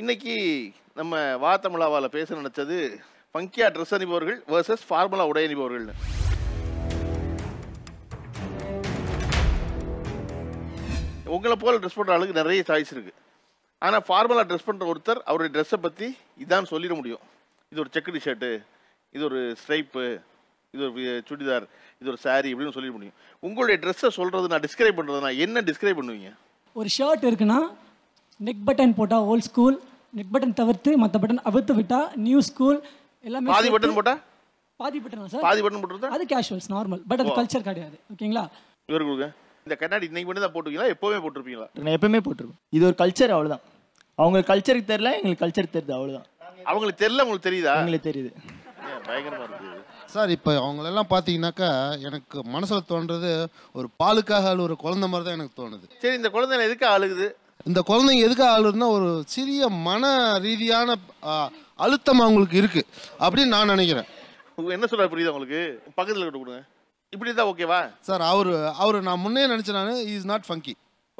இன்னைக்கு நம்ம வா தமிழாவால பேச நினைச்சது ஃபங்கியா ட்ரெஸ் அணிபவர்கள் வர்சஸ் ஃபார்முலா உடை அணிபவர்கள்னு. உங்களை போல ட்ரெஸ் பண்ணுற ஆளுக்கு நிறைய சாய்ஸ் இருக்குது. ஆனால் ஃபார்முலா ட்ரெஸ் பண்ணுற ஒருத்தர் அவருடைய ட்ரெஸ்ஸை பற்றி இதான் சொல்லிட முடியும். இது ஒரு செக்குடு ஷர்ட்டு, இது ஒரு ஸ்ட்ரைப்பு, இது ஒரு சுடிதார், இது ஒரு சாரீ இப்படின்னு சொல்லிட முடியும். உங்களுடைய ட்ரெஸ்ஸை சொல்கிறது நான் டிஸ்கிரைப் பண்ணுறதுனா என்ன டிஸ்கிரைப் பண்ணுவீங்க? ஒரு ஷர்ட் இருக்குன்னா நெக் பட்டன் போட்டால் ஓல்ட் ஸ்கூல், நெக் பட்டன் தவிர்த்து மற்ற பட்டன் அவுத்து விட்டால் நியூ ஸ்கூல், எல்லாமே பாதி பட்டன் போட்டால் பாதி பட்டன் சார், பாதி பட்டன் போட்டுருந்தா அது கேஷுவல்ஸ் நார்மல், பட் அது கல்ச்சர் கிடையாது. ஓகேங்களா? இவர் கொடுங்க. இந்த கண்ணாடி இன்னைக்கு மட்டும் தான் போட்டுருக்கீங்களா, எப்போவுமே போட்டிருப்பீங்களா? நான் எப்பவுமே போட்டிருப்பேன். இது ஒரு கல்ச்சர், அவ்வளோதான். அவங்க கல்ச்சருக்கு தெரியல, எங்களுக்கு கல்ச்சர் தெரியுது, அவ்வளோதான். அவங்களுக்கு தெரியல, உங்களுக்கு தெரியுதா? எங்களுக்கு தெரியுது. பயங்கரமாக இருக்குது சார். இப்போ அவங்களெல்லாம் பார்த்தீங்கன்னாக்கா எனக்கு மனசில் தோன்றது ஒரு பாலுக்காக அழுகிற குழந்தை மாதிரி தான் எனக்கு தோணுது. சரி, இந்த குழந்தைங்க எதுக்கு அழுகுது? இந்த குழந்தைங்க எதுக்காக அழுகுதுன்னா ஒரு சிறிய மன ரீதியான அழுத்தம் அவங்களுக்கு இருக்குது அப்படின்னு நான் நினைக்கிறேன். என்ன சொல்ற புரியுது உங்களுக்கு? பக்கத்தில் கிட்ட கொடுங்க. இப்படி தான் ஓகேவா சார்? அவரு நான் முன்னே நினச்சேன், நான் இஸ் நாட் ஃபங்கி.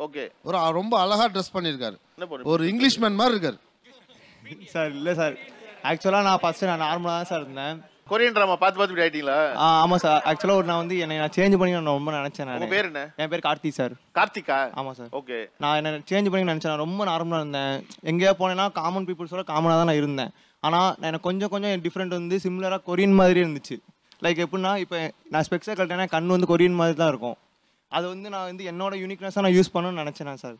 ஓகே, ஒரு ரொம்ப அழகாக ட்ரெஸ் பண்ணியிருக்காரு, என்ன பண்ணுங்க, ஒரு இங்கிலீஷ் மேன் மாதிரி இருக்காரு சார். இல்லை சார், ஆக்சுவலாக நான் ஃபஸ்ட்டு நார்மலாக தான் சார் இருந்தேன். கொரியன் ட்ராமா பார்த்து பார்த்து இப்படி ஆயிட்டீங்களா? ஆமாம் சார். ஆக்சுவலாக நான் என்னை சேஞ்ச் பண்ணி நான் ரொம்ப நினச்சேன். உங்க பேர் என்ன? என் பேர் கார்த்தி சார். கார்த்திகா? ஆமாம் சார். ஓகே. நான் என்ன சேஞ்ச் பண்ணி நினச்சேன். நான் ரொம்ப நார்மலாக இருந்தேன். எங்கேயா போனேன்னா காமன் பீப்புள்ஸோட காமனாக தான் நான் இருந்தேன். ஆனால் எனக்கு கொஞ்சம் கொஞ்சம் டிஃப்ரெண்ட் வந்து சிமிலராக கொரியன் மாதிரி இருந்துச்சு. லைக் எப்படின்னா, இப்போ நான் ஸ்பெக்ஸை கழட்டேன்னா கண் வந்து கொரியன் மாதிரி தான் இருக்கும். அது வந்து நான் வந்து என்னோட யூனிக்னஸாக நான் யூஸ் பண்ணணும்னு நினச்சேன் சார்.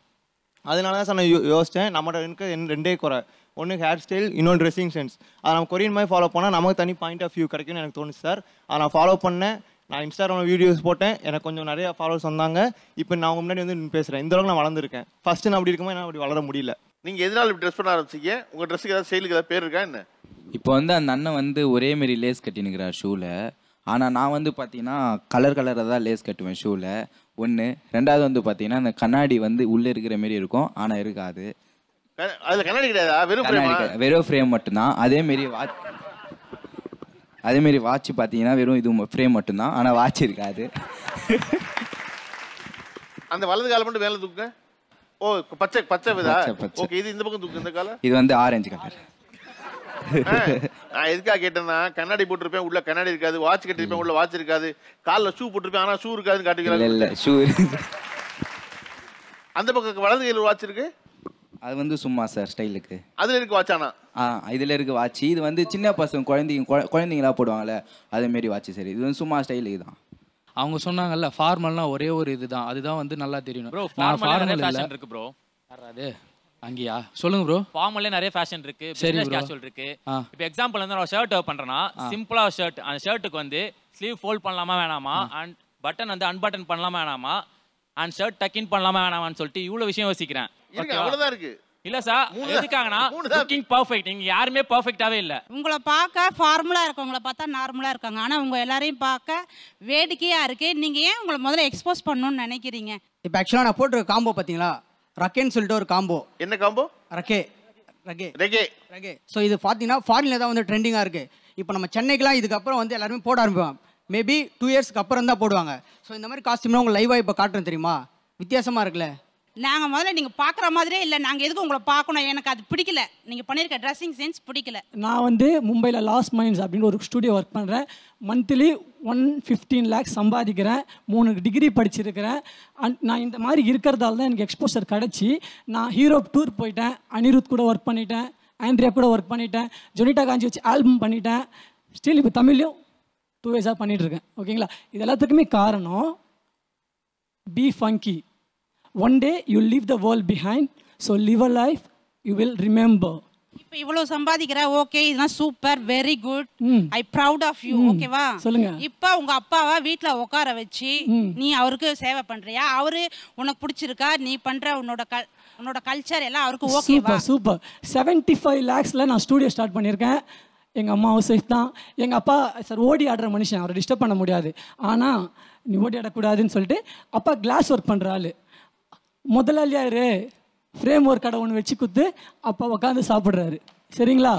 அதனால தான் சார் நான் யோசித்தேன். நம்மகிட்ட எனக்கு ரெண்டே குறை, ஒன்று ஹேர் ஸ்டைல், இன்னொன்று ட்ரெஸ்ஸிங் சென்ஸ். அதை நம்ம கொரியன் மாதிரி ஃபாலோ பண்ணால் நமக்கு தனி பாயிண்ட் ஆஃப் வியூ கிடைக்கும்னு எனக்கு தோணுச்சு சார். அதை நான் ஃபாலோ பண்ணேன். நான் இன்ஸ்டாகிராமில் வீடியோஸ் போட்டேன், எனக்கு கொஞ்சம் நிறைய ஃபாலோவர்ஸ் வந்தாங்க. இப்போ நான் உங்க முன்னாடி வந்து பேசுகிறேன். இந்த அளவுக்கு நான் வளர்ந்துருக்கேன். ஃபஸ்ட்டு நான் அப்படி இருக்கும்போது நான் அப்படி வளர முடியல. நீங்கள் எதனால இப்படி ட்ரெஸ் பண்ண ஆரம்பிச்சிங்க? உங்கள் ட்ரெஸ்ஸுக்கு ஏதாவது ஸ்டைலுக்கு ஏதாவது பேர் இருக்கா என்ன? இப்போ வந்து அந்த அண்ணன் வந்து ஒரே மாரி லேஸ் கட்டினுக்கிறார் ஷூவில். ஆனால் நான் வந்து பார்த்தீங்கன்னா கலராக தான் லேஸ் கட்டுவேன் ஷூவில். ஒன்று. ரெண்டாவது வந்து பார்த்தீங்கன்னா அந்த கண்ணாடி வந்து உள்ளே இருக்கிற மாரி இருக்கும், ஆனால் இருக்காது. அதில் கண்ணாடி கிடையாதா? வெறும் ஃப்ரேம் மட்டும்தான். அதேமாரி வாட்ச் பார்த்தீங்கன்னா வெறும் இது ஃப்ரேம் மட்டும்தான், ஆனால் வாட்ச் இருக்காது. அந்த வலது காலம் மட்டும் மேலே தூக்குங்க. ஓ, பச்சை பச்சை விதா? பச்சை. ஓகே, இது இந்த பக்கம் தூக்கு. இந்த காலம் இது வந்து ஆரஞ்சு கலர். நான் எதுக்காக கேட்டேன்னா, கண்ணாடி போட்டிருப்பேன், உள்ள கண்ணாடி இருக்காது. வாட்ச் கட்டிருப்பேன், உள்ள வாட்ச் இருக்காது. காலில் ஷூ போட்டிருப்பேன், ஆனால் ஷூ இருக்காதுன்னு காட்டுகிறாங்க. இல்லை, ஷூ. அந்த பக்கம் வலது கையில் வாட்ச் இருக்கு, அது வந்து சும்மா சார் ஸ்டைலுக்கு. அதில் இருக்கு வாட்ச். ஆனால் இதில் இருக்கு வாட்ச். இது வந்து சின்ன பசங்க குழந்தைங்களா போடுவாங்கல்ல, அதேமாரி வாட்ச். சரி, இது வந்து சும்மா ஸ்டைலுக்கு தான். அவங்க சொன்னாங்கல்ல ஃபார்மல்னா ஒரே ஒரு இதுதான், அதுதான் வந்து நல்லா தெரியணும். ப்ரோ ஃபார்மல் ஃபேஷன் இருக்கு ப்ரோ. யாராவது அங்கேயா சொல்லுங்க ப்ரோ. ஃபார்மல்ல நிறைய ஃபேஷன் இருக்கு, பிசினஸ் கேஷுவல் இருக்கு. இப்போ எக்ஸாம்பிள் வந்து நான் ஷர்ட் பண்றேன்னா, சிம்பிளா ஷர்ட், அந்த ஷர்ட்டுக்கு வந்து ஸ்லீவ் ஃபோல்ட் பண்ணலாமா வேணாமா, அண்ட் பட்டன் வந்து அன்பட்டன் பண்ணலாமா வேணாமா, அண்ட் ஷர்ட் டக் இன் பண்ணலாமா வேணாமான்னு சொல்லிட்டு இவ்வளவு விஷயம் யோசிக்கிறேன். அவ்வளவுதான் இருக்கு. இல்ல சார், எதுக்காகனா லுக்கிங் பெர்ஃபெக்ட். நீங்க யாருமே பெர்ஃபெக்ட்டாவே இல்ல. உங்களை பார்க்க ஃபார்முலா இருக்கவங்கள பார்த்தா நார்மலா இருக்காங்க, ஆனா உங்க எல்லாரையும் பார்க்க வேடிக்கையா இருக்கு. நீங்க ஏன் உங்களை முதல்ல எக்ஸ்போஸ் பண்ணணும்னு நினைக்கிறீங்க? இப்போ ஆக்சுவலாக நான் போட்டிருக்க காம்போ பார்த்தீங்களா, ரக்கேன்னு சொல்லிட்டு ஒரு காம்போ. என்ன காம்போ? ரக்கே. ஸோ இது பார்த்தீங்கன்னா ஃபாரினில் தான் வந்து ட்ரெண்டிங்காக இருக்குது. இப்போ நம்ம சென்னைக்கெலாம் இதுக்கப்புறம் வந்து எல்லாருமே போட ஆரம்பிப்பாங்க. மேபி 2 இயர்ஸ்க்கு அப்புறம் தான் போடுவாங்க. ஸோ இந்த மாதிரி காஸ்டியூம்லாம் உங்களுக்கு லைவாக இப்போ காட்டுறேன், தெரியுமா? வித்தியாசமாக இருக்குல்ல. நாங்கள் முதல்ல நீங்கள் பார்க்குற மாதிரியே இல்லை. நாங்கள் எதுக்கு உங்களை பார்க்கணும்? எனக்கு அது பிடிக்கல. நீங்கள் பண்ணியிருக்க ட்ரெஸ்ஸிங் சென்ஸ் பிடிக்கல. நான் வந்து மும்பையில் லாஸ்ட் மைன்ஸ் அப்படின்னு ஒரு ஸ்டூடியோ ஒர்க் பண்ணுறேன். மந்த்லி 115 lakhs சம்பாதிக்கிறேன். 3 டிகிரி படிச்சிருக்கிறேன். நான் இந்த மாதிரி இருக்கிறதால தான் எனக்கு எக்ஸ்போசர் கிடச்சி நான் ஹீரோப் டூர் போயிட்டேன். அனிருத் கூட ஒர்க் பண்ணிட்டேன், ஆண்ட்ரியா கூட ஒர்க் பண்ணிட்டேன், ஜொனிட்டா காஞ்சி வச்சு ஆல்பம் பண்ணிட்டேன். ஸ்டில் இப்போ தமிழ்லையும் 2 years பண்ணிகிட்ருக்கேன். ஓகேங்களா? இது எல்லாத்துக்குமே காரணம் be funky. One day you'll leave the world behind, so live a life you will remember. இப்போ இவ்வளவு சம்பாதிக்கிற, ஓகே, இதெல்லாம் super, very good, I proud of you. ஓகேவா? சொல்லுங்க. இப்போ உங்க அப்பாவை வீட்ல உட்கார வச்சு நீ அவருக்கு சேவை பண்றியா? அவரு உனக்கு பிடிச்சிருக்கா? நீ பண்ற உன்னோட கல்ச்சர் எல்லாம் அவருக்கு ஓகேவா? சூப்பர். 75 lakhsல நான் ஸ்டூடியோ ஸ்டார்ட் பண்ணியிருக்கேன். எங்கள் அம்மா ஹவுஸ் ஒய்ஃப் தான். எங்கள் அப்பா சார் ஓடி ஆடுற மனுஷன், அவரை டிஸ்டர்ப் பண்ண முடியாது. ஆனால் நீ ஓடி ஆடக்கூடாதுன்னு சொல்லிட்டு அப்பா கிளாஸ் ஒர்க் பண்ணுற ஆள். முதலாளியா இரு, ஃப்ரேம் ஒர்க் கடை ஒன்று வச்சு குத்து அப்பா உட்காந்து சாப்பிட்றாரு. சரிங்களா?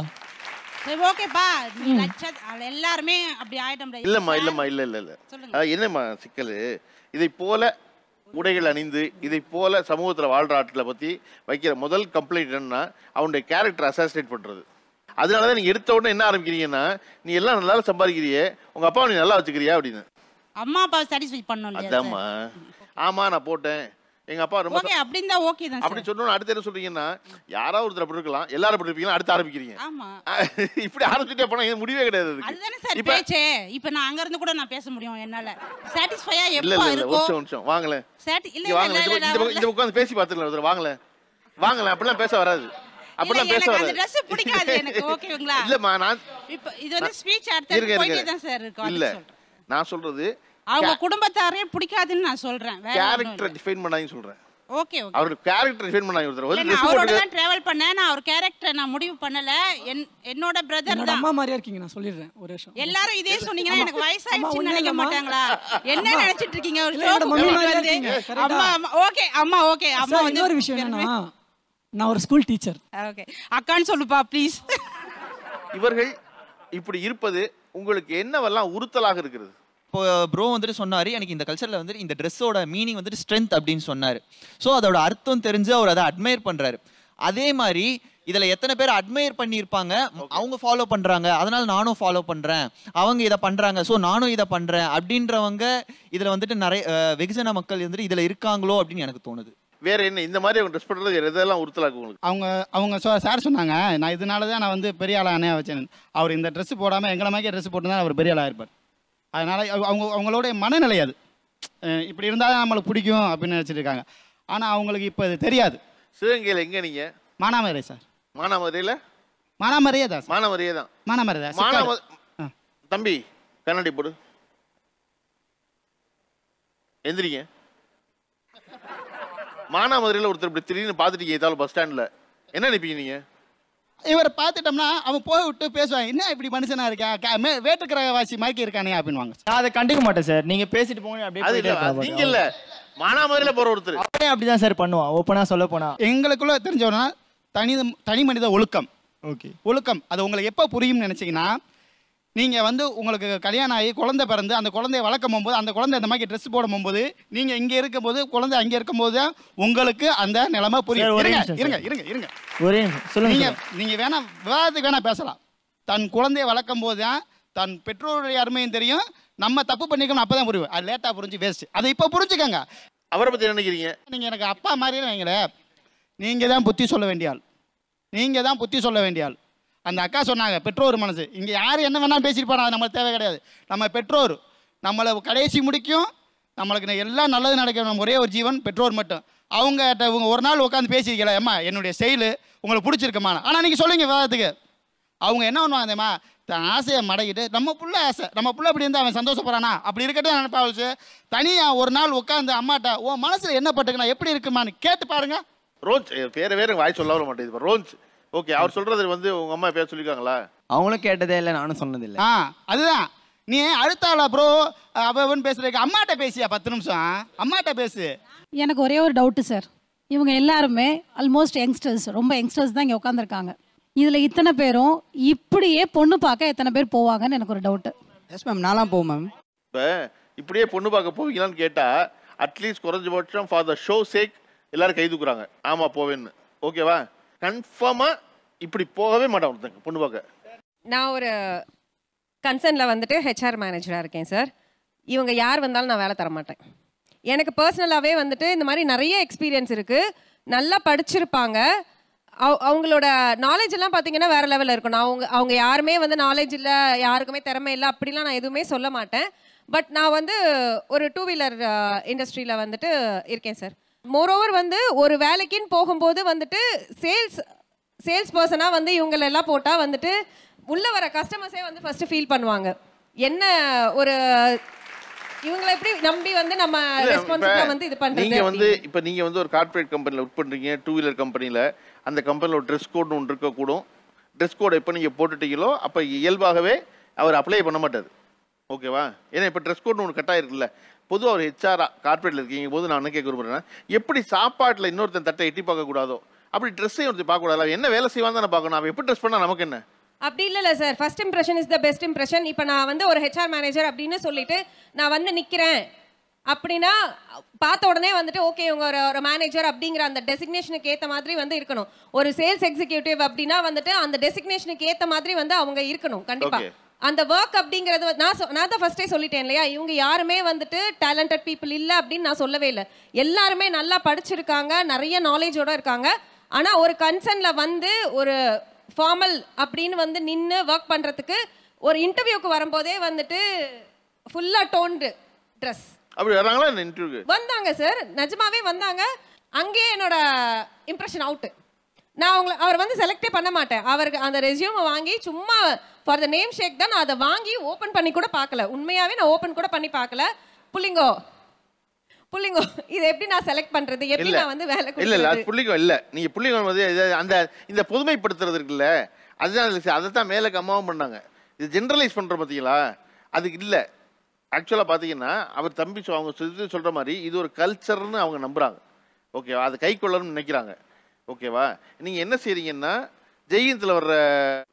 சரி, ஓகேப்பா. எல்லாருமே அப்படி ஆயிட்டோம். இல்லைம்மா, இல்லை. என்னம்மா சிக்கல்? இதை போல உடைகள் அணிந்து இதை போல சமூகத்தில் வாழ்கிற ஆட்களை பற்றி வைக்கிற முதல் கம்ப்ளைண்ட் என்னன்னா அவனுடைய கேரக்டர் அசாசினேட் பண்ணுறது. அதனால தான் நீங்கள் எடுத்த உடனே என்ன ஆரம்பிக்கிறீங்கன்னா, நீ எல்லாம் நல்லா சம்பாதிக்கிறியே, உங்கள் அப்பாவை நீ நல்லா வச்சுக்கிறியா அப்படின்னு. அம்மா அப்பாவை சாட்டிஸ்ஃபை பண்ணணும். அதாம்மா. ஆமாம் நான் போட்டேன், எங்கள் அப்பா ரொம்ப ஓகே அப்படின்னு தான் ஓகே தான். அப்படி சொன்னோன்னு அடுத்து என்ன சொல்றீங்கன்னா, யாராவது ஒருத்தர் அப்படி இருக்கலாம், எல்லாரும் அப்படி இருப்பீங்கன்னா அடுத்து ஆரம்பிக்கிறீங்க. ஆமா. இப்படி ஆரம்பிச்சுட்டே போனா இது முடிவே கிடையாது. அதுதானே சார் பேச்சே. இப்போ நான் அங்க இருந்து கூட நான் பேச முடியும் என்னால. சாட்டிஸ்ஃபையா எப்போ இருக்கோ. ஒரு நிமிஷம் வாங்களே. இல்ல இந்த உட்கார்ந்து பேசி பார்த்துக்கலாம் ஒருத்தர். வாங்களே அப்படிலாம் பேச வராது. அப்படிலாம் பேச வராது. அந்த Dress பிடிக்காது எனக்கு. ஓகேங்களா? இல்லம்மா நான் இப்போ இது வந்து ஸ்பீச் அடுத்து போயிட்டே தான் சார் இருக்கு. இல்ல நான் சொல்றது அவங்க குடும்பத்தாரே பிடிக்காதுன்னு நான் சொல்றேன். கேரக்டர் டிஃபைன் பண்ணாதீங்க சொல்றேன். Okay okay. அவர் கேரக்டர் டிஃபைன் பண்ணாதீங்க ஒருத்தர். நான் அவரோட தான் டிராவல் பண்ணேன். நான் அவர் கேரக்டர் நான் முடிவு பண்ணல. என்னோட பிரதர் தான். அம்மா மாதிரியா இருக்கீங்க நான் சொல்லிடுறேன் ஒரு நிமிஷம். எல்லாரும் இதே சொன்னீங்கன்னா எனக்கு வயசாயிடுச்சுன்னு நினைக்க மாட்டாங்களா? என்ன நினைச்சிட்டு இருக்கீங்க? ஒரு ஷோ அம்மா ஓகே அம்மா ஓகே. அம்மா வந்து இன்னொரு விஷயம் என்னன்னா, நான் ஒரு ஸ்கூல் டீச்சர். ஓகே அக்கான்னு சொல்லுப்பா ப்ளீஸ். இவர்கள் இப்படி இருப்பது உங்களுக்கு என்னவெல்லாம் உறுத்தலாக இருக்கிறது? இப்போ ப்ரோ வந்துட்டு சொன்னார், எனக்கு இந்த கல்ச்சரில் வந்துட்டு இந்த ட்ரெஸ்ஸோட மீனிங் வந்துட்டு ஸ்ட்ரென்த் அப்படின்னு சொன்னார். ஸோ அதோட அர்த்தம் தெரிஞ்சு அவர் அதை அட்மையர் பண்ணுறாரு. அதே மாதிரி இதில் எத்தனை பேர் அட்மையர் பண்ணியிருப்பாங்க, அவங்க ஃபாலோ பண்ணுறாங்க, அதனால் நானும் ஃபாலோ பண்ணுறேன், அவங்க இதை பண்ணுறாங்க ஸோ நானும் இதை பண்ணுறேன் அப்படின்றவங்க இதில் வந்துட்டு நிறைய வெகுஜன மக்கள் வந்துட்டு இதில் இருக்காங்களோ அப்படின்னு எனக்கு தோணுது. வேற என்ன இந்த மாதிரி அவங்க ட்ரெஸ் பண்ணுறது எதெல்லாம் உறுத்தலாக உங்களுக்கு? அவங்க சார் சொன்னாங்க, நான் இதனால தான் நான் வந்து பெரிய ஆளாக அணையா வச்சேன். அவர் இந்த ட்ரெஸ் போடாமல் எங்களை மாதிரி ட்ரெஸ் போட்டு தான் அவர் பெரிய ஆளாக இருப்பார். அதனால் அவங்களோட மனநிலை அது இப்படி இருந்தால் தான் நம்மளுக்கு பிடிக்கும் அப்படின்னு நினச்சிட்டு இருக்காங்க. ஆனால் அவங்களுக்கு இப்போ இது தெரியாது. சிவகங்கையில் எங்கே நீங்கள்? மானாமதுரை சார். மானாமதுரையில்? மானாமதுரையே தான். மானாமதுரையே தான். மானாமதுரை தான். தம்பி கண்ணாடி போடு, எந்திரிங்க. மானாமதுரையில் ஒருத்தர் இப்படி திடீர்னு பார்த்துட்டீங்க ஏதாவது பஸ் ஸ்டாண்டில், என்ன நினைப்பீங்க நீங்கள்? இவரை பார்த்துட்டோம்னா அவன் போய் விட்டு பேசுவாங்க, என்ன இப்படி மனுஷனா இருக்கா, வேட்டுக்கிற வாசி மாதிரி இருக்கானே அப்படின்வாங்க. நான் அதை கண்டுக்க மாட்டேன் சார். நீங்க பேசிட்டு போங்க அப்படியே. நீங்க இல்ல மானாமதுரையில போற ஒருத்தர் அப்படியே அப்படிதான் சார் பண்ணுவான். ஓப்பனா சொல்ல போனா எங்களுக்குள்ள தெரிஞ்சவனா தனி மனித ஒழுக்கம். ஓகே ஒழுக்கம் அது உங்களுக்கு எப்போ புரியும்னு நினைச்சீங்கன்னா, நீங்கள் வந்து உங்களுக்கு கல்யாணம் ஆகி குழந்தை பிறந்து அந்த குழந்தைய வளர்க்கும் போது அந்த குழந்தை இந்த மாதிரி ட்ரெஸ் போடும் போது நீங்கள் இங்கே இருக்கும்போது குழந்தை அங்கே இருக்கும்போது தான் உங்களுக்கு அந்த நிலைமை புரியும். இருங்க ஒரே சொல்லுங்க. நீங்கள் வேணா விவாதத்துக்கு வேணா பேசலாம். தன் குழந்தைய வளர்க்கும் போது தான் தன் பெற்றோருடைய அருமையும் தெரியும், நம்ம தப்பு பண்ணிக்கணும் அப்போ தான் புரியும். அது லேட்டாக புரிஞ்சு வேஸ்ட். அதை இப்போ புரிஞ்சுக்கங்க. அவரை பற்றி நினைக்கிறீங்க? நீங்கள் எனக்கு அப்பா மாதிரியே வைங்களே, நீங்கள் தான் புத்தி சொல்ல வேண்டிய ஆள். நீங்கள் தான் புத்தி சொல்ல வேண்டிய ஆள். அந்த அக்கா சொன்னாங்க பெற்றோர் மனசு. இங்கே யார் என்ன வேணாலும் பேசியிருப்பாங்க, அது நம்மளுக்கு தேவை கிடையாது. நம்ம பெற்றோர் நம்மளை கடைசி முடிக்கும், நம்மளுக்கு எல்லாம் நல்லது நடக்கும். நம்ம ஒரே ஒரு ஜீவன் பெற்றோர் மட்டும். அவங்ககிட்ட இவங்க ஒரு நாள் உட்காந்து பேசியிருக்கல, அம்மா என்னுடைய ஸ்டைலு உங்களுக்கு பிடிச்சிருக்குமா, ஆனால் நீங்கள் சொல்லுங்கள் விவாதத்துக்கு. அவங்க என்ன பண்ணுவாங்க தெரியுமா, தன் ஆசையை மடக்கிட்டு நம்ம புள்ள ஆசை, நம்ம புள்ள அப்படி இருந்தால் அவன் சந்தோஷப்படுறானா அப்படி இருக்கட்டும் நினைப்பாச்சு. தனியாக ஒரு நாள் உட்காந்து அம்மாட்ட உன் மனசில் என்ன பட்டுக்குண்ணா எப்படி இருக்குமான்னு கேட்டு பாருங்க. ரோஞ்ச் வேற வாய் சொல்ல வர மாட்டேங்குது. ரோஞ்ச் ஓகே, அவர் சொல்றது வந்து உங்க அம்மா பேச சொல்லிருக்காங்களா? அவங்களும் கேட்டதே இல்லை, நானும் சொன்னதில்லை. அதுதான் நீ அடுத்தாளா ப்ரோ அவன் பேசுறதுக்கு அம்மாட்ட பேசியா 10 நிமிஷம் அம்மாட்ட பேசு. எனக்கு ஒரே ஒரு டவுட்டு சார், இவங்க எல்லாருமே ஆல்மோஸ்ட் யங்ஸ்டர்ஸ், ரொம்ப யங்ஸ்டர்ஸ் தான் இங்கே உட்காந்துருக்காங்க. இதில் இத்தனை பேரும் இப்படியே பொண்ணு பார்க்க எத்தனை பேர் போவாங்கன்னு எனக்கு ஒரு டவுட்டு. எஸ் மேம், நான்லாம் போவோம் மேம். இப்போ இப்படியே பொண்ணு பார்க்க போவீங்களான்னு கேட்டால் அட்லீஸ்ட் குறைஞ்சபட்சம் ஃபார் த ஷோ சேக் எல்லாரும் கை தூக்குறாங்க, ஆமாம் போவேன்னு. ஓகேவா? கன்ஃபார்மாக இப்படி போகவே மாட்டேன் ஒருத்தங்க பொண்ணு பார்க்க. நான் ஒரு கன்சர்னில் வந்துட்டு ஹெச்ஆர் மேனேஜராக இருக்கேன் சார். இவங்க யார் வந்தாலும் நான் வேலை தர மாட்டேன். எனக்கு பர்சனலாகவே வந்துட்டு இந்த மாதிரி நிறைய எக்ஸ்பீரியன்ஸ் இருக்குது. நல்லா படிச்சிருப்பாங்க, அவங்களோட நாலேஜ் எல்லாம் பார்த்தீங்கன்னா வேறு லெவலில் இருக்கும். நான் அவங்க யாருமே வந்து நாலேஜ் இல்லை, யாருக்குமே திறமை இல்லை அப்படிலாம் நான் எதுவுமே சொல்ல மாட்டேன். பட் நான் வந்து ஒரு 2 வீலர் இண்டஸ்ட்ரியில் வந்துட்டு இருக்கேன் சார். மோரோவர் வந்து ஒரு வேலைக்குன்னு போகும்போது வந்துட்டு சேல்ஸ் பர்சனாக வந்து இவங்களெல்லாம் போட்டால் வந்துட்டு உள்ளே வர கஸ்டமர்ஸே வந்து ஃபஸ்ட்டு ஃபீல் பண்ணுவாங்க, என்ன ஒரு இவங்களை எப்படி நம்பி வந்து நம்ம ரெஸ்பான்சிபிளாக வந்து இது பண்ணுறது. நீங்கள் வந்து இப்போ நீங்கள் வந்து ஒரு கார்ப்பரேட் கம்பெனியில் ஒர்க் பண்ணுறீங்க, 2 வீலர் கம்பெனியில். அந்த கம்பெனியில் ஒரு ட்ரெஸ் கோட்னு ஒன்று இருக்கக்கூடும். ட்ரெஸ் கோடை எப்போ நீங்கள் போட்டுட்டீங்களோ அப்போ இயல்பாகவே அவர் அப்ளை பண்ண மாட்டார். ஓகேவா? ஏன்னா இப்போ ட்ரெஸ் கோட்னு ஒன்று கட்டாக இருக்குல்ல. பொதுவாக ஒரு ஹெச்ஆராக கார்ப்பரேட்டில் இருக்கீங்க போது நான் என்ன கேட்க விரும்புகிறேன்னா, எப்படி சாப்பாட்டில் இன்னொருத்தன் தட்டை எட்டி பார்க்கக்கூடாதோ அப்படி ட்ரெஸ்ஸையும் ஒருத்தர் பார்க்கக்கூடாது. என்ன வேலை செய்வான்னு தானே பார்க்கணும். அவன் எப்படி ட்ரெஸ் பண்ணால் நமக்கு என்ன? அப்படி இல்லைல்ல sir, first impression is the best impression. இப்போ நான் வந்து ஒரு ஹெச்ஆர் மேனேஜர் அப்படின்னு சொல்லிட்டு நான் வந்து நிற்கிறேன் அப்படின்னா பார்த்த உடனே வந்துட்டு ஓகே இவங்க ஒரு மேனேஜர் அப்படிங்கிற அந்த டெசிக்னேஷனுக்கு ஏற்ற மாதிரி வந்து இருக்கணும். ஒரு சேல்ஸ் எக்ஸிக்யூட்டிவ் அப்படின்னா வந்துட்டு அந்த டெசிக்னேஷனுக்கு ஏற்ற மாதிரி வந்து அவங்க இருக்கணும் கண்டிப்பா. அந்த ஒர்க் அப்படிங்கிறது நான் தான் ஃபர்ஸ்டே சொல்லிட்டேன் இல்லையா, இவங்க யாருமே வந்துட்டு டேலண்டட் பீப்புள் இல்லை அப்படின்னு நான் சொல்லவே இல்லை. எல்லாருமே நல்லா படிச்சிருக்காங்க, நிறைய நாலேஜோட இருக்காங்க. ஆனால் ஒரு கன்சர்ன்ல வந்து ஒரு ஃபார்மல் அப்படின்னு வந்து நின்று ஒர்க் பண்ணுறதுக்கு ஒரு இன்டர்வியூக்கு வரும்போதே வந்துட்டு ஃபுல்லாக டோன்டு ட்ரெஸ் அப்படி வராங்களா இந்த இன்டர்வியூக்கு? வந்தாங்க சார், நிஜமாவே வந்தாங்க. அங்கேயே என்னோட இம்ப்ரெஷன் அவுட்டு. நான் அவர் வந்து செலக்டே பண்ண மாட்டேன். அவருக்கு அந்த ரெஸ்யூமை வாங்கி சும்மா ஃபார் த நேம் ஷேக் தான் நான் அதை வாங்கி ஓப்பன் பண்ணி கூட பார்க்கல. உண்மையாவே நான் ஓப்பன் கூட பண்ணி பார்க்கல. புள்ளிங்கோ இது எப்படி நான் செலக்ட் பண்றது, எப்படி நான் வந்து வேலை இல்ல இல்ல அது புள்ளிங்கோ இல்ல. நீங்க புள்ளிங்கோ வந்து அந்த இந்த பொதுமைப்படுத்துறது இருக்குல்ல, அதுதான் அதைத்தான் மேலே அம்மாவும் பண்ணாங்க. இது ஜென்ரலைஸ் பண்ற பார்த்தீங்களா, அதுக்கு இல்லை. ஆக்சுவலாக பார்த்தீங்கன்னா அவர் தம்பி அவங்க சொல்கிற மாதிரி இது ஒரு கல்ச்சர்னு அவங்க நம்புகிறாங்க. ஓகேவா, அதை கை கொள்ளணும்னு நினைக்கிறாங்க. ஓகேவா, நீங்கள் என்ன செய்கிறீங்கன்னா ஜெயின்த்தில் வர்ற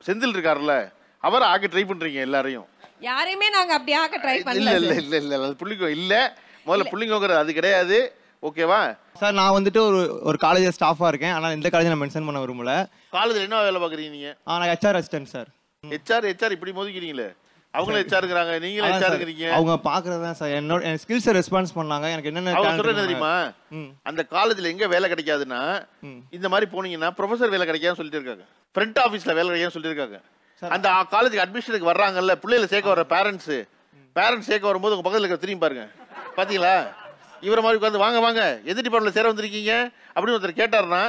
செந்தில் இருக்கார்ல, அவரை ஆக்க ட்ரை பண்ணுறீங்க எல்லாரையும். யாரையுமே நாங்கள் அப்படி ஆக்க ட்ரை பண்ணல. இல்லை இல்லை இல்லை இல்லை அது புள்ளிங்கோ இல்லை. முதல்ல புள்ளிங்கோங்கிறது அது கிடையாது. ஓகேவா சார், நான் வந்துட்டு ஒரு காலேஜ் ஸ்டாஃபாக இருக்கேன். ஆனால் இந்த காலேஜ் நான் மென்ஷன் பண்ண விரும்பல. காலேஜில் என்ன வேலை பார்க்குறீங்க நீங்கள்? நான் ஹெச்ஆர் அசிஸ்டன்ட் சார். ஹெச்ஆர் இப்படி மோதிக்கிறீங்களே, அவங்களும் ஹெச்ஆர் இருக்காங்க, நீங்களும் ஹெச்ஆர் இருக்கீங்க. அவங்க பாக்குறது தான் சார் என்னோட ஸ்கில்ஸை ரெஸ்பான்ஸ் பண்ணாங்க. எனக்கு என்னென்ன அவங்க சொல்றது தெரியுமா, அந்த காலேஜ்ல எங்க வேலை கிடைக்காதுன்னா இந்த மாதிரி போனீங்கன்னா ப்ரொஃபசர் வேலை கிடைக்காதுன்னு சொல்லிட்டு இருக்காங்க, ஃப்ரண்ட் ஆஃபீஸ்ல வேலை கிடைக்காதுன்னு சொல்லிட்டு இருக்காங்க. அந்த காலேஜுக்கு அட்மிஷனுக்கு வர்றாங்கல்ல பிள்ளைகளை சேர்க்க வர பேரண்ட்ஸ் சேர்க்க வரும்போது உங்க பக்கத்துல இருக்க திரும்பி பாருங்க. பாத்தீங்களா, இவரை மாதிரி உட்காந்து வாங்க வாங்க எது டிபார்ட்மெண்ட்ல சேர வந்திருக்கீங்க அப்படின்னு ஒருத்தர் கேட்டாருன்னா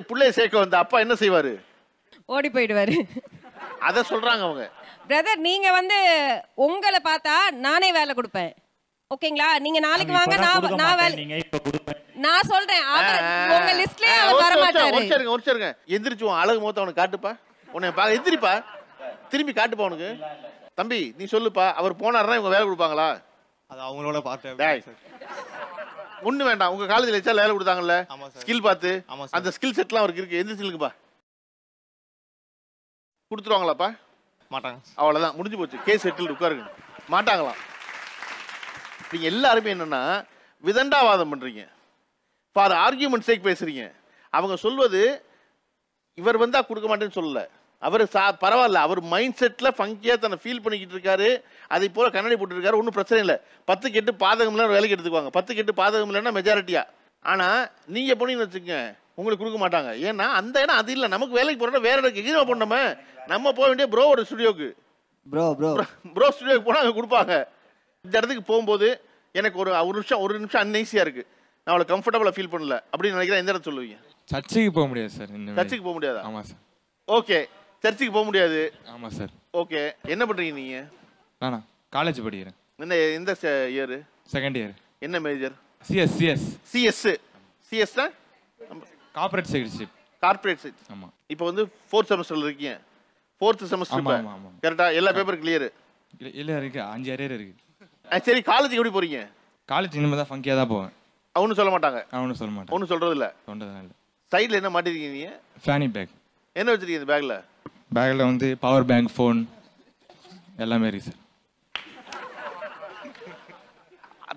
பிள்ளைய சேர்க்க வந்த அப்பா என்ன செய்வாரு? ஓடி போயிடுவாரு. அத சொல்றாங்க அவங்க. பிரதர், நீங்க வந்து உங்களை பார்த்தா நானே வேலை கொடுப்பேன். ஓகேங்களா, நீங்க நாளைக்கு வாங்க, நான் வேலை நான் சொல்றேன். உங்க லிஸ்ட்லயே அவர் வர மாட்டாரு. ஒருச்சருங்க எந்திரிச்சு அழகு மொத்த அவனுக்கு காட்டுப்பா, உன்னை பா எந்திரிப்பா, திரும்பி காட்டுப்பா அவனுக்கு. தம்பி நீ சொல்லுப்பா, அவர் போனாருன்னா இவங்க வேலை கொடுப்பாங்களா? அது அவங்களோட பார்த்து ஒண்ணு வேண்டாம். உங்க காலேஜ்ல வச்சா வேலை கொடுத்தாங்கல்ல, ஸ்கில் பார்த்து அந்த ஸ்கில் செட்லாம் அவருக்கு இருக்கு, எந்திரிச்சுப்பா கொடுத்துருவாங்களாப்பா? மாட்டாங்க. அவ்வளோதான், முடிஞ்சு போச்சு, கேஸ் செட்டில் உட்காருங்க. மாட்டாங்களாம். நீங்க எல்லாருமே என்னன்னா விதண்டாவாதம் பண்றீங்க, ஃபார் ஆர்கியூமெண்ட் சேக் பேசுறீங்க. அவங்க சொல்வது இவர் வந்தா கொடுக்க மாட்டேன்னு சொல்லல, அவர் பரவாயில்ல, அவர் மைண்ட் செட்டில் ஃபங்கியாக தன்னை ஃபீல் பண்ணிக்கிட்டு இருக்காரு. அதை போல கண்ணாடி போட்டுருக்காரு, ஒன்றும் பிரச்சனை இல்லை. 10 கெட்டு பாதகம் இல்லைன்னு வேலைக்கு எடுத்துக்குவாங்க, 10 கெட்டு பாதகம் இல்லைன்னா மெஜாரிட்டியா. ஆனால் நீங்கள் போனீங்கன்னு வச்சுக்கோங்க, உங்களுக்கு கொடுக்க மாட்டாங்க. ஏன்னா அந்த இடம் அது இல்லை, நமக்கு வேலைக்கு போகிறோம் வேற இடத்துக்கு எங்கே போனோமே, நம்ம போக வேண்டிய ப்ரோவோட ஸ்டுடியோக்கு. ப்ரோ ஸ்டுடியோக்கு போனால் அங்கே கொடுப்பாங்க. இந்த இடத்துக்கு போகும்போது எனக்கு ஒரு நிமிஷம் அன்ஈஸியாக இருக்குது, நான் அவ்வளோ கம்ஃபர்டபுளாக ஃபீல் பண்ணல அப்படின்னு நினைக்கிறேன். எந்த இடத்துல சொல்லுவீங்க? சர்ச்சுக்கு போக முடியாது சார். சர்ச்சுக்கு போக முடியாதா? ஆமாம் சார். ஓகே, சர்ச்சுக்கு போக முடியாது. ஆமாம் சார். ஓகே, என்ன பண்ணுறீங்க நீங்கள்? நானா காலேஜ் படிக்கிறேன். எந்த இயர்? Second year. என்ன மேஜர்? சிஎஸ்னா கார்ப்பரேட் செக்ரட்டரிஷிப். Corporate secretary. ஆமாம். இப்போ வந்து 4th செமஸ்டரில் இருக்கீங்க. 4th செமஸ்டர் கரெக்டாக எல்லா பேப்பரும் கிளியர்? இல்லை இருக்கு, 5 அரியர் இருக்கு. சரி, காலேஜுக்கு எப்படி போறீங்க? காலேஜ் இனிமேல் தான் ஃபங்கியாக தான் போவேன். அவனு சொல்ல மாட்டாங்க? அவனு சொல்ல மாட்டாங்க. ஒன்றும் சொல்றது இல்லை. சொல்றதுனால இல்லை. சைடில் என்ன மாட்டிருக்கீங்க நீங்கள்? ஃபேனி பேக். என்ன வச்சிருக்கீங்க இந்த பேக்கில்? பேக்கில் வந்து பவர் பேங்க், ஃபோன் எல்லாமே இருக்கு சார்.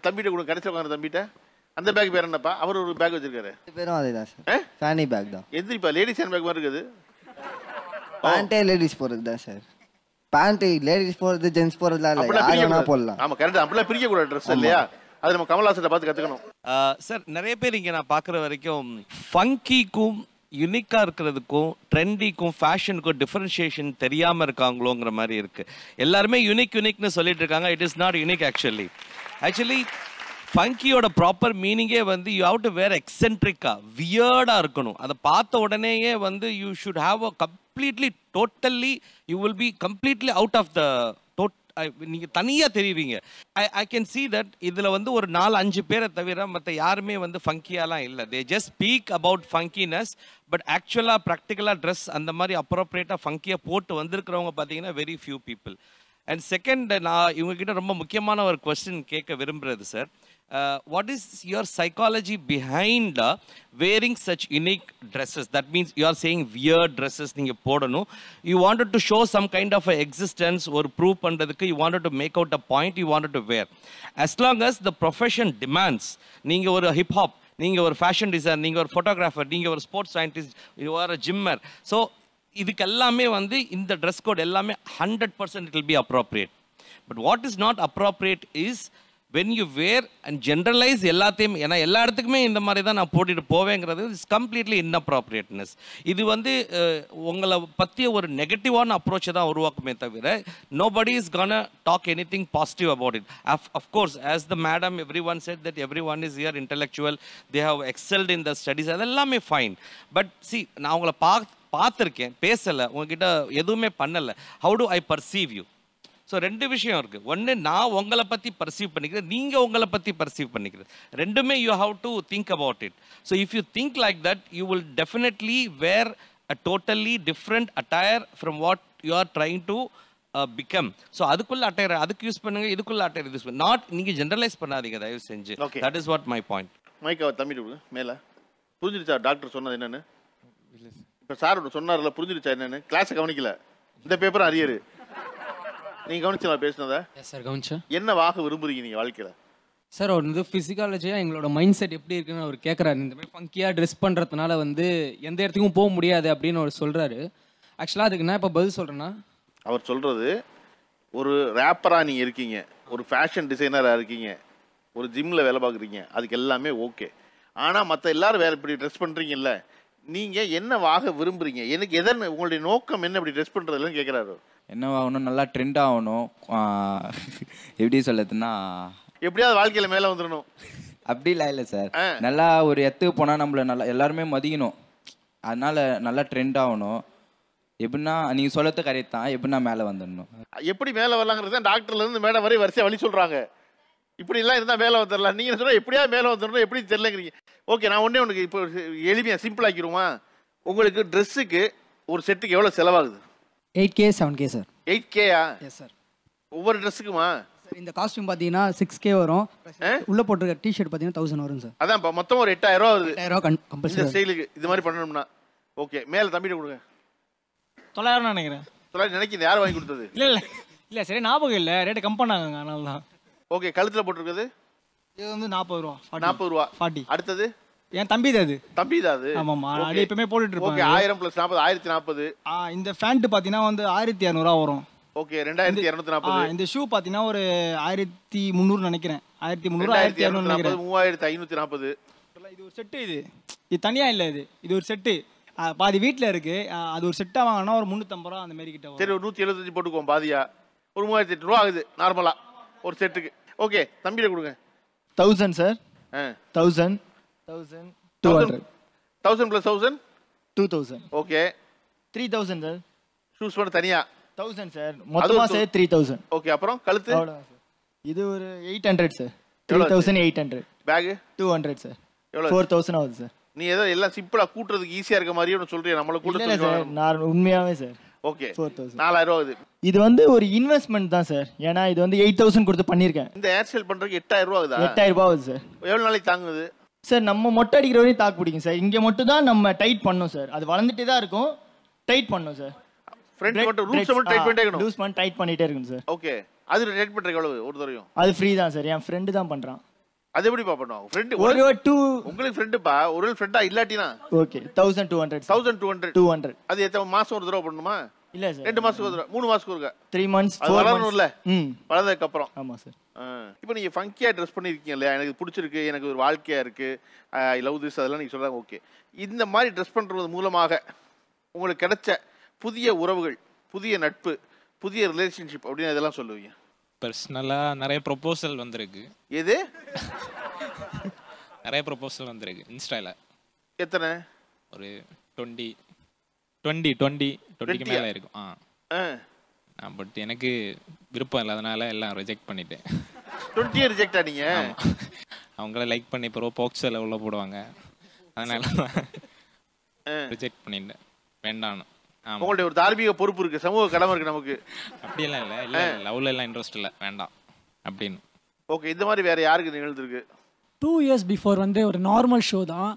தம்பிகிட்ட கூட கடைசி உட்காந்து தம்பிகிட்ட அந்த பேக் பேர் என்னப்பா? அவர் ஒரு பேக் வச்சிருக்காரு. பேரும் அதே தான் சார், ஃபேனி பேக் தான். எந்திரிப்பா, லேடிஸ் ஹேண்ட் பேக் மாதிரி இருக்குது. பேண்ட்டே லேடிஸ் போகிறது தான் சார். பேண்ட் லேடிஸ் போகிறது ஜென்ஸ் போகிறதுலாம் இல்லை, யார் வேணா போடலாம். ஆமாம் கரெக்ட், அப்படிலாம் பிரிக்கக்கூடாது ட்ரெஸ் இல்லையா? அது நம்ம கமல்ஹாசனை பார்த்து கற்றுக்கணும். சார் நிறைய பேர் இங்கே நான் பார்க்குற வரைக்கும் ஃபங்கிக்கும் யுனிக்காக இருக்கிறதுக்கும் ட்ரெண்டிக்கும் ஃபேஷனுக்கும் டிஃபரன்ஷியேஷன் தெரியாமல் இருக்காங்களோங்கிற மாதிரி இருக்குது. எல்லாருமே யுனிக்னு சொல்லிட்டு இருக்காங்க. It is not unique actually ஃபங்கியோட ப்ராப்பர் மீனிங்கே வந்து யூ ஹவ் டு வேர் எக்ஸென்ட்ரிக்காக வியர்டாக இருக்கணும். அதை பார்த்த உடனேயே வந்து you should have a completely totally you will be completely out of the நீங்கள் தனியாக தெரியுவீங்க. ஐ கேன் சி தட் இதில் வந்து ஒரு 4-5 பேரை தவிர மற்ற யாருமே வந்து ஃபங்கியாலாம் இல்லை. They just speak about funkiness, but ஆக்சுவலாக ப்ராக்டிக்கலாக ட்ரெஸ் அந்த மாதிரி அப்ரோப்ரியேட்டாக ஃபங்கியாக போட்டு வந்திருக்கிறவங்க பார்த்தீங்கன்னா very few people. And second, நான் இவங்ககிட்ட ரொம்ப முக்கியமான ஒரு கொஸ்டின் கேட்க விரும்புகிறது sir. what is your psychology behind wearing such unique dresses? That means you are saying weird dresses நீங்க போடணும். You wanted to show some kind of a existence or prove பண்றதுக்கு you wanted to make out a point you wanted to wear. As long as the profession demands, நீங்க ஒரு hip hop, நீங்க ஒரு fashion designer, நீங்க ஒரு photographer, நீங்க ஒரு sports scientist, you are a gymmer. So இதுக்கு எல்லாமே வந்து இந்த dress code எல்லாமே 100% it will be appropriate. But what is not appropriate is when you wear and generalize எல்லாத்தையும், ஏன்னா எல்லா இடத்துக்குமே இந்த மாதிரி தான் நான் போட்டுட்டு போவேங்கிறது இஸ் கம்ப்ளீட்லி இன்அப்ராப்ரியேட்னஸ். இது வந்து உங்களை பற்றிய ஒரு நெகட்டிவான அப்ரோச்சை தான் உருவாக்குமே தவிர nobody is gonna talk anything positive about it. Of course, as the madam everyone said that everyone is here intellectual, they have excelled in the studies, அதெல்லாமே fine. But see, நான் உங்களை பார்த்துருக்கேன், பேசலை, உங்ககிட்ட எதுவுமே பண்ணலை. How do I perceive you? So ரெண்டு விஷயம் இருக்குது. ஒன்று, நான் உங்களை பற்றி பர்சீவ் பண்ணிக்கிறேன், நீங்கள் உங்களை பற்றி பர்சீவ் பண்ணிக்கிறது. ரெண்டுமே you have to think about it. So if you think like that you will definitely wear a totally different attire from what you are trying to become. So அதுக்குள்ள அட்டையர் அதுக்கு use பண்ணுங்க, இதுக்குள்ள attire use பண்ணுங்க. Not நீங்கள் generalise பண்ணாதீங்க தயவு செஞ்சு. That is what my point. Mic அவர் தம்பிட்டு மேலே புரிஞ்சிருச்சா டாக்டர் சொன்னது என்னன்னு? இப்போ சார் சொன்னார்ல, புரிஞ்சிருச்சா என்னன்னு? கிளாஸை கவனிக்கல, இந்த பேப்பரும் அரியரு. நீங்கள் கவனிச்சா பேசுனதா? Yes sir, கவனிச்சேன். என்ன வாக விரும்புறீங்க நீங்கள் வாழ்க்கையில்? சார் அவர் வந்து ஃபிசிக்காலஜியாக எங்களோட மைண்ட் செட் எப்படி இருக்குன்னு அவர் கேட்குறாரு. இந்த மாதிரி ஃபங்கியாக ட்ரெஸ் பண்ணுறதுனால வந்து எந்த இடத்துக்கும் போக முடியாது அப்படின்னு அவர் சொல்கிறாரு. ஆக்சுவலாக அதுக்கு நான் இப்போ பதில் சொல்கிறேன்னா, அவர் சொல்கிறது, ஒரு ரேப்பராக நீங்கள் இருக்கீங்க, ஒரு ஃபேஷன் டிசைனராக இருக்கீங்க, ஒரு ஜிம்மில் வேலை பார்க்குறீங்க, அதுக்கு எல்லாமே ஓகே. ஆனால் மற்ற எல்லாரும் வேறு இப்படி ட்ரெஸ் பண்ணுறீங்கல்ல, நீங்கள் என்ன வாக விரும்புகிறீங்க? எனக்கு எதன் உங்களுடைய நோக்கம் என்ன இப்படி ட்ரெஸ் பண்ணுறதுலன்னு கேட்குறாரு. என்ன ஆகணும், நல்லா ட்ரெண்ட் ஆகணும். எப்படி சொல்லதுன்னா, எப்படியாவது வாழ்க்கையில் மேலே வந்துடணும் அப்படிலாம் இல்லை சார். நல்லா ஒரு இடத்துக்கு போனால் நம்மளை நல்லா எல்லாருமே மதிக்கணும், அதனால நல்லா ட்ரெண்ட் ஆகணும். எப்படின்னா நீங்கள் சொல்லறது கரெக்ட் தான், எப்படின்னா மேலே வந்துடணும். எப்படி மேலே வரலாங்கிறது தான் டாக்டர்லேருந்து மேடம் வரை வரிசையாக வழி சொல்கிறாங்க. இப்படிலாம் இருந்தால் மேலே வந்துடலாம். நீங்கள் சொன்னால் எப்படியா மேலே வந்துடணும், எப்படி தெரியலங்கிறீங்க. ஓகே, நான் ஒன்றே உனக்கு இப்போ எளிமையாக சிம்பிள் ஆக்கிடுவோமா? உங்களுக்கு ட்ரெஸ்ஸுக்கு ஒரு செட்டுக்கு எவ்வளோ செலவாகுது? 8K 7K sir. 8Kயா? Yes sir. ஒவ்வொரு ட்ரெஸ்ஸுக்குமா? சார் இந்த காஸ்டியூம் பார்த்தீங்கன்னா 6K வரும். உள்ளே போட்டிருக்க டிஷர்ட் பார்த்தீங்கன்னா 1000 வரும் சார். அதான் இப்போ மொத்தம் ஒரு 8000 ரூபா வருது. 8000 கம்பல்சரி இந்த ஸ்டைலுக்கு இது மாதிரி பண்ணணும்னா. ஓகே, மேலே தம்பிட்டு கொடுங்க. 900 நினைக்கிறேன். 900 நினைக்கிறேன். யார் வாங்கி கொடுத்தது? இல்லை சரி ஞாபகம் இல்லை, ரேட்டு கம் பண்ணாங்க அதனால தான். ஓகே, கழுத்தில் போட்டிருக்குது இது வந்து 40 ரூபா. 40 ரூபா. 40. அடுத்தது என் தம்பி தான் அது. தம்பி தான் அது. ஆமாம்மா, அது எப்பவுமே போட்டுட்டு இருப்பாங்க. ஓகே, 1000 + 40 1040. இந்த ஃபேண்ட் பார்த்தீங்கன்னா வந்து 1200 வரும். ஓகே, 2240. இந்த ஷூ பார்த்தீங்கன்னா ஒரு 1300 நினைக்கிறேன். 1300 1200 நினைக்கிறேன். 3540. இது ஒரு செட்டு. இது தனியா இல்லை, இது ஒரு செட்டு. பாதி வீட்டில் இருக்கு. அது ஒரு செட்டாக வாங்கினா ஒரு 350 ரூபா அந்த மாதிரி கிட்ட. சரி, ஒரு 175 போட்டுக்குவோம். பாதியா ஒரு 3800 ரூபா ஆகுது நார்மலா ஒரு செட்டுக்கு. ஓகே, தம்பியில கொடுங்க. 1000 சார். 1000 200. 1000 + 1000 2000. Okay, 3000 sir. ஷூஸ் பண்ண தனியா 1000 சார். மொத்தமா சார் 3000. ஓகே, அப்புறம் கழுத்து இது ஒரு 800 சார். 3800. Back 200 sir. 4000 ஆகுது சார். நீ ஏதோ எல்லாம் சிம்பிளா கூட்டுறதுக்கு ஈஸியா இருக்க மாதிரியே ஒன்று சொல்றியா? நம்மள கூட்டுறது சார் நான் உண்மையாவே சார். ஓகே, 4000. 4000 ரூபா ஆகுது. இது வந்து ஒரு இன்வெஸ்ட்மெண்ட் தான் சார். ஏன்னா இது வந்து 8000 கொடுத்து பண்ணியிருக்கேன். இந்த ஹேர் ஸ்டைல் பண்றதுக்கு 8000 ரூபா ஆகுதா? 8000 ரூபா ஆகுது சார். எவ்வளவு நாளைக்கு தாங்குது சார்? நம்ம மொட்டை அடிக்கிற வரையும் தாக்கு பிடிக்கும் சார். இங்கே மட்டும் தான் நம்ம டைட் பண்ணோம் சார். அது வளர்ந்துட்டே தான் இருக்கும், டைட் பண்ணோம் சார். ஃப்ரண்ட் மட்டும் ரூட்ஸ் மட்டும் டைட் பண்ணிட்டே இருக்கணும். லூஸ் பண்ணி டைட் பண்ணிட்டே இருக்கணும் சார். ஓகே, அது டைட் பண்றதுக்கு எவ்வளவு ஒரு தடவையும்? அது ஃப்ரீ தான் சார். என் ஃப்ரெண்டு தான் பண்றான். அது எப்படி பண்ணுவாங்க? ஃப்ரெண்ட் ஒரு 2 உங்களுக்கு ஃப்ரெண்டுப்பா, ஒரு ஃப்ரெண்டா இல்லாட்டினா ஓகே 1200. 1200. அது எத்தனை மாசம் ஒரு தடவை பண்ணணுமா? இல்ல சார், 2 மாசத்துக்கு ஒரு தடவை, 3 மாசத்துக்கு ஒருக்கா, 3 months 4 months. வளர்ந்ததுக்கு அப்புறம். ஆமா சார். இப்போ நீங்க ஃபங்கியா ட்ரெஸ் பண்ணிருக்கீங்க இல்லையா? எனக்கு பிடிச்சிருக்கு, எனக்கு ஒரு வாழ்க்கையா இருக்கு, ஐ லவ் திஸ், அதெல்லாம் நீங்க சொல்றாங்க. ஓகே, இந்த மாதிரி ட்ரெஸ் பண்றது மூலமாக உங்களுக்கு கிடைச்ச புதிய உறவுகள், புதிய நட்பு, புதிய ரிலேஷன்ஷிப் அப்படின்னு இதெல்லாம் சொல்லுவீங்க? பர்சனலாக நிறைய ப்ரொபோசல் வந்திருக்கு. எது? நிறைய ப்ரொபோசல் வந்திருக்கு இன்ஸ்டால. எத்தனை? ஒரு 20க்கு மேலே இருக்கும். பட் எனக்கு விருப்பம் இல்லை, அதனால எல்லாம் ரிஜெக்ட் பண்ணிட்டேன். 20 ரிஜெக்டா நீங்க? அவங்கள லைக் பண்ணி பிறகு போக்ஸில் உள்ள போடுவாங்க, அதனால ரிஜெக்ட் பண்ணிட்டேன். வேண்டாம். உங்களுடைய ஒரு தார்மீக பொறுப்பு இருக்கு, சமூக கடமை இருக்கு நமக்கு. அப்படியெல்லாம் இல்லை, இல்லை லவ்ல எல்லாம் இன்ட்ரெஸ்ட் இல்லை, வேண்டாம் அப்படின்னு. ஓகே, இந்த மாதிரி வேற யாருக்கு நிகழ்ந்துருக்கு? 2 இயர்ஸ் பிஃபோர் வந்து ஒரு நார்மல் ஷோ தான்.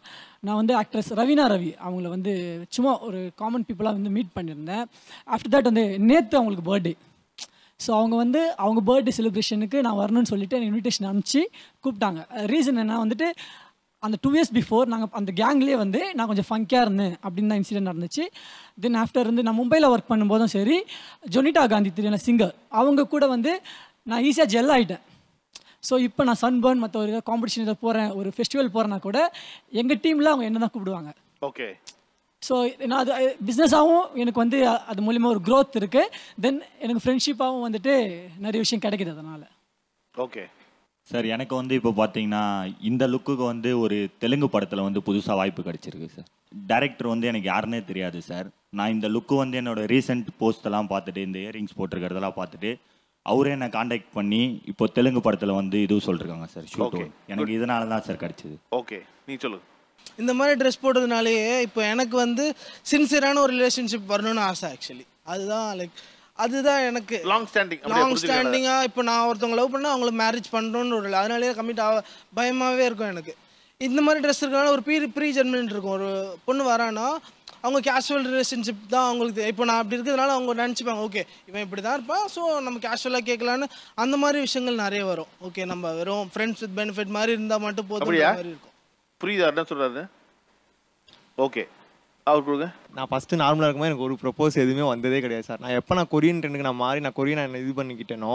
நான் வந்து ஆக்ட்ரஸ் ரவீனா ரவி அவங்கள வந்து சும்மா ஒரு காமன் பீப்புளாக வந்து மீட் பண்ணியிருந்தேன். ஆஃப்டர் தட் வந்து நேற்று அவங்களுக்கு பர்த்டே. ஸோ அவங்க பர்த்டே செலிப்ரேஷனுக்கு நான் வரணும்னு சொல்லிட்டு எனக்கு இன்விடேஷன் அனுப்பிச்சு கூப்பிட்டாங்க. ரீசன் என்ன வந்துட்டு அந்த 2 இயர்ஸ் பிஃபோர் நாங்கள் அந்த கேங்லேயே வந்து நான் கொஞ்சம் ஃபங்கியாக இருந்தேன் அப்படின்னு தான் இன்சிடென்ட் நடந்துச்சு. தென் ஆஃப்டர் வந்து நான் மும்பையில் ஒர்க் பண்ணும்போதும் சரி, ஜொனிட்டா காந்தி தெரியும் சிங்கர், அவங்க கூட வந்து நான் ஈஸியாக ஜெல் ஆகிட்டேன். ஸோ இப்போ நான் சன்பர்ன் மற்ற ஒரு காம்படிஷன் இதை போகிறேன், ஒரு ஃபெஸ்டிவல் போகிறேன்னா கூட எங்கள் டீமில் அவங்க என்ன தான் கூப்பிடுவாங்க. ஓகே. ஸோ நான் அது பிஸ்னஸாகவும் எனக்கு வந்து அது மூலிமா ஒரு க்ரோத் இருக்குது. தென் எனக்கு ஃப்ரெண்ட்ஷிப்பாகவும் வந்துட்டு நிறைய விஷயம் கிடைக்குது அதனால். ஓகே சார், எனக்கு வந்து இப்போ பார்த்தீங்கன்னா இந்த லுக்குக்கு வந்து ஒரு தெலுங்கு படத்தில் வந்து புதுசாக வாய்ப்பு கிடைச்சிருக்கு சார். டைரக்டர் வந்து எனக்கு யாருன்னே தெரியாது சார். நான் இந்த லுக்கு வந்து என்னோட ரீசெண்ட் போஸ்டெல்லாம் பார்த்துட்டு, இந்த இயரிங்ஸ் போட்டிருக்கிறதெல்லாம் பார்த்துட்டு அவரே என்னை காண்டாக்ட் பண்ணி இப்போ தெலுங்கு படத்தில் வந்து இதுவும் சொல்லிருக்காங்க சார் ஷூட். எனக்கு இதனால தான் சார் கிடைச்சது. ஓகே, நீ சொல்லு. இந்த மாதிரி ட்ரெஸ் போட்டதுனாலேயே இப்போ எனக்கு வந்து சின்சியரான ஒரு ரிலேஷன்ஷிப் வரணும்னு ஆசை. ஆக்சுவலி அதுதான் எனக்கு லாங் ஸ்டாண்டிங்காக இப்போ நான் ஒருத்தவங்க லவ் பண்ணால் அவங்களுக்கு மேரேஜ் பண்ணுறோன்னு ஒரு அதனாலேயே கமிட் பயமாகவே இருக்கும் எனக்கு. இந்த மாதிரி ட்ரெஸ் இருக்கனால ஒரு ப்ரீ ஜெர்மன் இருக்கும். ஒரு பொண்ணு வரானா அவங்க கேஷுவல் ரிலேஷன்ஷிப் தான் அவங்களுக்கு. இப்போ நான் அப்படி இருக்கிறதுனால அவங்க நினச்சிப்பாங்க, ஓகே இவன் இப்படி தான் இருப்பான், ஸோ நம்ம கேஷுவலாக கேட்கலான்னு அந்த மாதிரி விஷயங்கள் நிறைய வரும். ஓகே, நம்ம வெறும் ஃப்ரெண்ட்ஸ் வித் பெனிஃபிட் மாதிரி இருந்தால் மட்டும் போதும் மாதிரி இருக்கும். புரியுதா என்ன சொல்கிறாரு? ஓகே, அவர் கொடுங்க. நான் ஃபஸ்ட்டு நார்மலாக இருக்கும்போது எனக்கு ஒரு ப்ரப்போஸ் எதுவுமே வந்ததே கிடையாது சார். நான் எப்போ நான் கொரியன் ட்ரெண்டுக்கு நான் கொரியன் இது பண்ணிக்கிட்டேனோ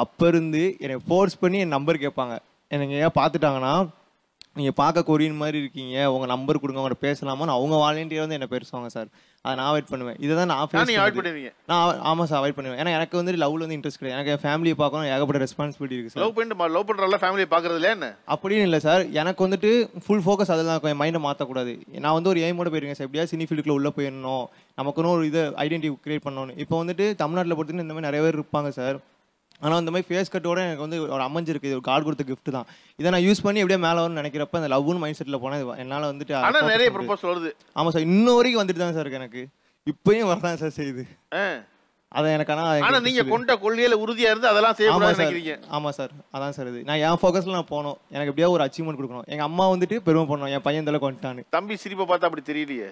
அப்போ இருந்து என்னை ஃபோர்ஸ் பண்ணி என் நம்பர் கேட்பாங்க. எனக்கு ஏன் பார்த்துட்டாங்கன்னா நீங்கள் பார்க்க கொரியன் மாதிரி இருக்கீங்க, உங்கள் நம்பர் கொடுங்க, அவங்கள்ட்ட பேசலாமான்னு அவங்க வாலண்டியர் வந்து என்ன பேசுவாங்க சார். அதை நான் அவாய்ட் பண்ணுவேன். இதை தான் நான் ஆமாம் சார் அவாய்ட் பண்ணுவேன். ஏன்னா எனக்கு வந்து லவ்ல வந்து இன்ட்ரெஸ்ட் கிடையாது. எனக்கு என் ஃபேமிலியை பார்க்கணும், ஏகப்பட்ட ரெஸ்பான்சிபிலிட்டி இருக்குது சார். லவ் பண்ணுறல ஃபேமிலியை பார்க்குறதுல என்ன அப்படின்னு இல்லை சார். எனக்கு வந்துட்டு ஃபுல் ஃபோக்கஸ் அதில் தான் இருக்கும். என் மைண்டை மாற்றக்கூடாது. நான் வந்து ஒரு எய்மோட போயிருக்கேன் சார், எப்படியா சினி ஃபீல்டுக்குள்ள உள்ளே போயிடணும், நமக்குன்னு ஒரு இதை ஐடென்டிட்டி கிரியேட் பண்ணணும். இப்போ வந்துட்டு தமிழ்நாட்டில் பொறுத்துன்னு இந்த மாதிரி நிறைய பேர் இருப்பாங்க சார். ஆனால் இந்த மாதிரி ஃபேஸ் கட்டோட எனக்கு வந்து ஒரு அமைஞ்சிருக்கு. இது ஒரு கார்டு கொடுத்த கிஃப்ட் தான். இதை நான் யூஸ் பண்ணி எப்படியே மேலே வரும்னு நினைக்கிறப்ப அந்த லவ்னு மைண்ட் செட்டில் போனால் என்னால் வந்துட்டு நிறைய ப்ரொபோசல் வருது. ஆமாம் சார், இன்னும் வரைக்கும் வந்துட்டு தான் சார் இருக்கு. எனக்கு இப்பயும் வரதான் சார் செய்யுது. அதை எனக்கு ஆனால் நீங்கள் கொண்ட கொள்கையில் உறுதியாக இருந்து அதெல்லாம் செய்யக்கூடாதுன்னு நினைக்கிறீங்க. ஆமாம் சார், அதான் சார் இது. நான் என் ஃபோக்கஸில் நான் போகணும், எனக்கு எப்படியா ஒரு அச்சீவ்மெண்ட் கொடுக்கணும். எங்கள் அம்மா வந்துட்டு பெருமை பண்ணணும், என் பையன் தலை கொண்டுட்டான்னு. தம்பி சிரிப்பை பார்த்தா அப்படி தெரியலையே.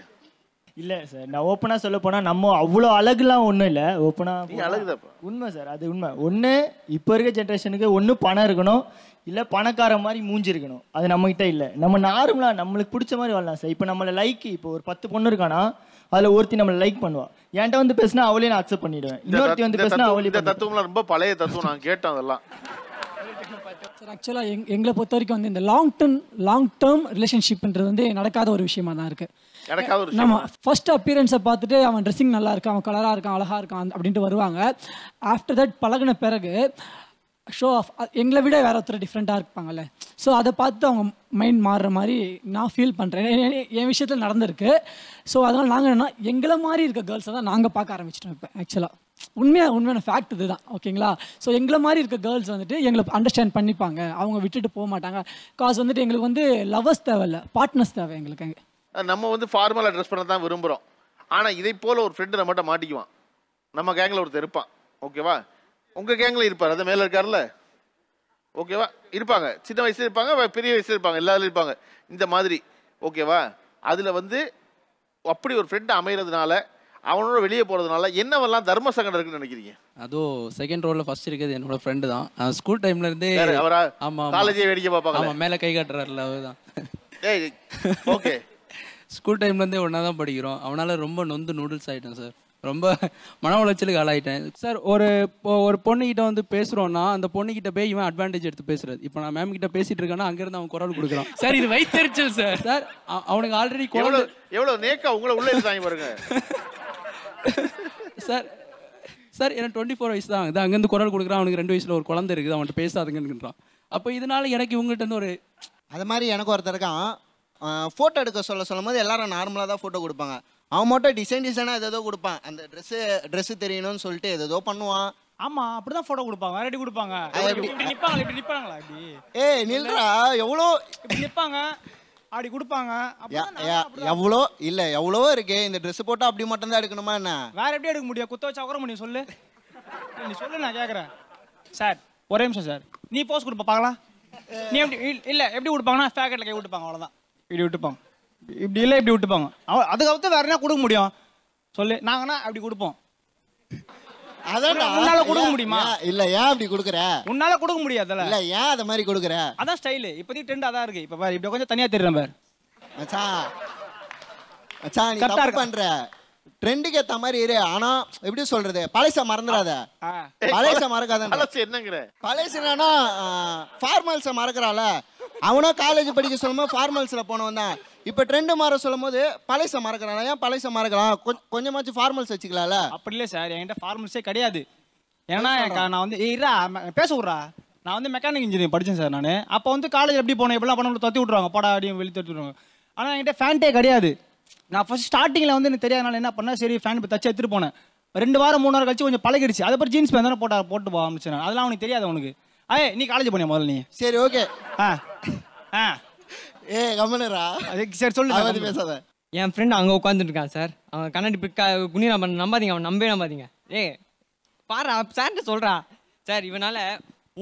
இல்லை சார், நான் ஓப்பனாக சொல்ல போனால் நம்ம அவ்வளோ அழகுலாம் ஒன்றும் இல்லை. ஓப்பனாக அழகுதாப்பா, உண்மை சார், அது உண்மை. ஒன்று இப்போ இருக்க ஜென்ரேஷனுக்கு ஒன்று பணம் இருக்கணும், இல்லை பணக்கார மாதிரி மூஞ்சி இருக்கணும். அது நம்மகிட்ட இல்லை. நம்ம நார்மலாக நம்மளுக்கு பிடிச்ச மாதிரி வாழலாம் சார். இப்போ நம்மளை இப்போ ஒரு 10 பொண்ணு இருக்கானா அதில் ஒருத்தி நம்மளை லைக் பண்ணுவா. என்கிட்ட வந்து பேசினா அவளே நான் அக்செப்ட் பண்ணிடுவேன். இன்னொருத்தி வந்து பேசினா அவளே. தத்துவம்லாம் ரொம்ப பழைய தத்துவம், நான் கேட்டேன் அதெல்லாம். சார் ஆக்சுவலாக எங்களை பொறுத்த வரைக்கும் வந்து இந்த லாங் டேர்ம் ரிலேஷன்ஷிப்ன்றது வந்து நடக்காத ஒரு விஷயமா தான் இருக்குது. நம்ம ஃபர்ஸ்ட் அப்பியரன்ஸை பார்த்துட்டு அவன் ட்ரெஸ்ஸிங் நல்லா இருக்கான், அவன் கலராக இருக்கான், அழகாக இருக்கான் அப்படின்ட்டு வருவாங்க. ஆஃப்டர் தட் பழகின பிறகு ஷோ ஆஃப் எங்களை விட வேற ஒருத்தர் டிஃப்ரெண்ட்டாக இருப்பாங்கல்ல. ஸோ அதை பார்த்து அவங்க மைண்ட் மாறுற மாதிரி நான் ஃபீல் பண்ணுறேன். என் விஷயத்தில் நடந்திருக்கு. ஸோ அதனால் நாங்கள் என்ன எங்களை மாதிரி இருக்க கேர்ள்ஸை தான் நாங்கள் பார்க்க ஆரம்பிச்சிட்டோம் இப்போ. ஆக்சுவலாக உண்மையான ஃபேக்ட் இது தான். ஓகேங்களா? ஸோ எங்களை மாதிரி இருக்க கேர்ள்ஸ் வந்துட்டு எங்களை அண்டர்ஸ்டாண்ட் பண்ணிப்பாங்க, அவங்க விட்டுட்டு போக மாட்டாங்க. காசு வந்துட்டு எங்களுக்கு வந்து லவ்வர்ஸ் தேவையில்லை, பார்ட்னர்ஸ் தேவை எங்களுக்கு. அங்கே நம்ம வந்து ஃபார்மலாக ட்ரெஸ் பண்ண தான் விரும்புகிறோம். ஆனால் இதை போல் ஒரு ஃப்ரெண்டு நம்மகிட்ட மாட்டிக்குவான். நம்ம கேங்கில் ஒருத்தர் இருப்பான், ஓகேவா? உங்கள் கேங்கில் இருப்பார், அது மேலே இருக்கார்ல, ஓகேவா? இருப்பாங்க, சின்ன வயசுல இருப்பாங்க, பெரிய வயசுல இருப்பாங்க, எல்லாரும் இருப்பாங்க இந்த மாதிரி, ஓகேவா? அதில் வந்து அப்படி ஒரு ஃப்ரெண்டு அமைகிறதுனால, அவனோட வெளியே போகிறதுனால என்னவெல்லாம் தர்ம சங்கடம் இருக்குன்னு நினைக்கிறீங்க? அதுவும் செகண்ட் ரோலில் ஃபர்ஸ்ட் இருக்கிறது என்னோட ஃப்ரெண்டு தான். ஸ்கூல் டைம்லேருந்தே அவரா? ஆமாம், காலேஜே வேடிக்கை பார்ப்பாங்க. ஆமாம், மேலே கை காட்டுறாருல அவர் தான். ஓகே, ஸ்கூல் டைம்லேருந்தே ஒன்றா தான் படிக்கிறோம். அவனால் ரொம்ப நொந்து நூடுல்ஸ் ஆகிட்டேன் சார். ரொம்ப மன உளைச்சலுக்கு ஆளாயிட்டேன் சார். ஒரு பொண்ணுக்கிட்ட வந்து பேசுகிறோன்னா அந்த பொண்ணுக்கிட்ட போய் இவன் அட்வான்டேஜ் எடுத்து பேசுறது. இப்போ நான் மேம் கிட்ட பேசிட்டு இருக்கேன்னா அங்கேருந்து அவன் குரல் கொடுக்குறான். சார் இது வைத்தறிச்சல் சார். சார் அவனுக்கு ஆல்ரெடி எவ்வளோ நேக்கா உங்களை உள்ள இருக்காங்க பாருங்க. சார் எனக்கு 24 வயசு தான் ஆகுது. அங்கேருந்து குரல் கொடுக்குறான். அவனுக்கு 2 வயசில் ஒரு குழந்தை இருக்குது, அவன்கிட்ட பேசாதுங்கன்றான். அப்போ இதனால எனக்கு இவங்ககிட்ட இருந்து ஒரு அது மாதிரி எனக்கு ஒருத்தர் இருக்கான். ஃபோட்டோ எடுக்க சொல்லும் போது எல்லாரும் நார்மலாக தான் ஃபோட்டோ கொடுப்பாங்க. அவன் மட்டும் டிசைனாக ஏதோ கொடுப்பான். அந்த ட்ரெஸ்ஸு தெரியணும்னு சொல்லிட்டு ஏதோ பண்ணுவான். ஆமா, அப்படிதான் ஃபோட்டோ கொடுப்பாங்க. வேற எப்படி கொடுப்பாங்க? இப்படி நிப்பாங்களா இப்படி? ஏய் நில்றா, எவ்வளோ இப்படி நிப்பாங்க, அப்படி கொடுப்பாங்க. எவ்வளோ இருக்கு. இந்த ட்ரெஸ் போட்டால் அப்படி மட்டும் தான் எடுக்கணுமா என்ன? வேற எப்படி எடுக்க முடியும்? குத்த வச்சா கூட முடியும். சொல்லு, நீ சொல்லு, நான் கேட்குறேன். சார் ஒரே நிமிஷம் சார், நீ போஸ் கொடுப்ப பார்க்கலாம். நீ எப்படி இல்லை எப்படி விட்டுப்பாங்கன்னா ஃபேக்கெட்டில் கை விட்டுப்பாங்க, அவ்வளோதான். இப்படி விட்டுப்பாங்க, இப்படி இல்லை இப்படி விட்டுப்பாங்க. அதுக்கப்புறம் வேற என்ன கொடுக்க முடியும் சொல்லு? நாங்கன்னா அப்படி கொடுப்போம். அதான்டா உன்னால கொடுக்க முடியுமா? இல்ல ஏன் அப்படி கொடுக்குற? உன்னால கொடுக்க முடியாதுல்ல. இல்ல ஏன் அத மாதிரி கொடுக்குற? அதான் ஸ்டைலு. இப்போதைக்கு ட்ரெண்ட் அதான் இருக்கு. இப்போ பாரு இப்படி கொஞ்சம் தனியா தெரியுறேன் பாரு. மச்சான் மச்சான் நீ தப்பு பண்ற. ட்ரெண்டுக்கு ஏத்த மாதிரி இரு. ஆனா எப்படி சொல்றது, பழைச மறந்துடாத. பழைச மறக்காத. என்னங்கிற பழைச என்னன்னா ஃபார்மல்ஸை மறக்கிறால. அவனும் காலேஜ் படிக்க சொல்லும்போது ஃபார்மல்ஸில் போனவன் தான். இப்போ ட்ரெண்டு மாற சொல்லும் போது பழைச மறக்கிறான். ஏன் பழைச மறக்கலாம்? கொஞ்சமாச்சும் ஃபார்மல்ஸ் வச்சுக்கலாம்ல. அப்படி இல்லை சார், என்கிட்ட ஃபார்மல்ஸே கிடையாது. ஏன்னா நான் வந்து இருடா பேச விட்றா. நான் வந்து மெக்கானிக் இன்ஜினியரிங் படித்தேன் சார். நான் அப்போ வந்து காலேஜ் எப்படி போனேன், எப்படிலாம் பண்ண தொத்தி விட்ருவாங்க, படா அப்படியும் வெளியே தொத்தி விட்ருவாங்க. ஆனால் என்கிட்ட ஃபேன்ட்டே கிடையாது. நான் ஃபர்ஸ்ட் ஸ்டார்டிங்கில் வந்து எனக்கு தெரியாதனால என்ன பண்ணேன், சரி ஃபேன் இப்போ தச்சு எடுத்துகிட்டு போனேன். 2 வாரம் 3 வாரம் கழிச்சு கொஞ்சம் பழகிடுச்சு. அதுக்கப்புறம் ஜீன்ஸ் பேண்ட் தானே போட்டு போக ஆரம்பிச்சேன். அதெல்லாம் அவனுக்கு தெரியாது. அவனுக்கு நீ காலேஜ் போனியா முதல்ல? நீ சரி ஓகே. கம்மனரா சரி சொல்லு பேசாத. என் ஃப்ரெண்ட் அங்கே உட்காந்துட்டு இருக்கான் சார். அவன் கண்ணாடி குனிரா பண்ண நம்பாதீங்க, அவன் நம்பாதீங்க. பாரு சார்ட்ட சொல்கிறா சார், இவனால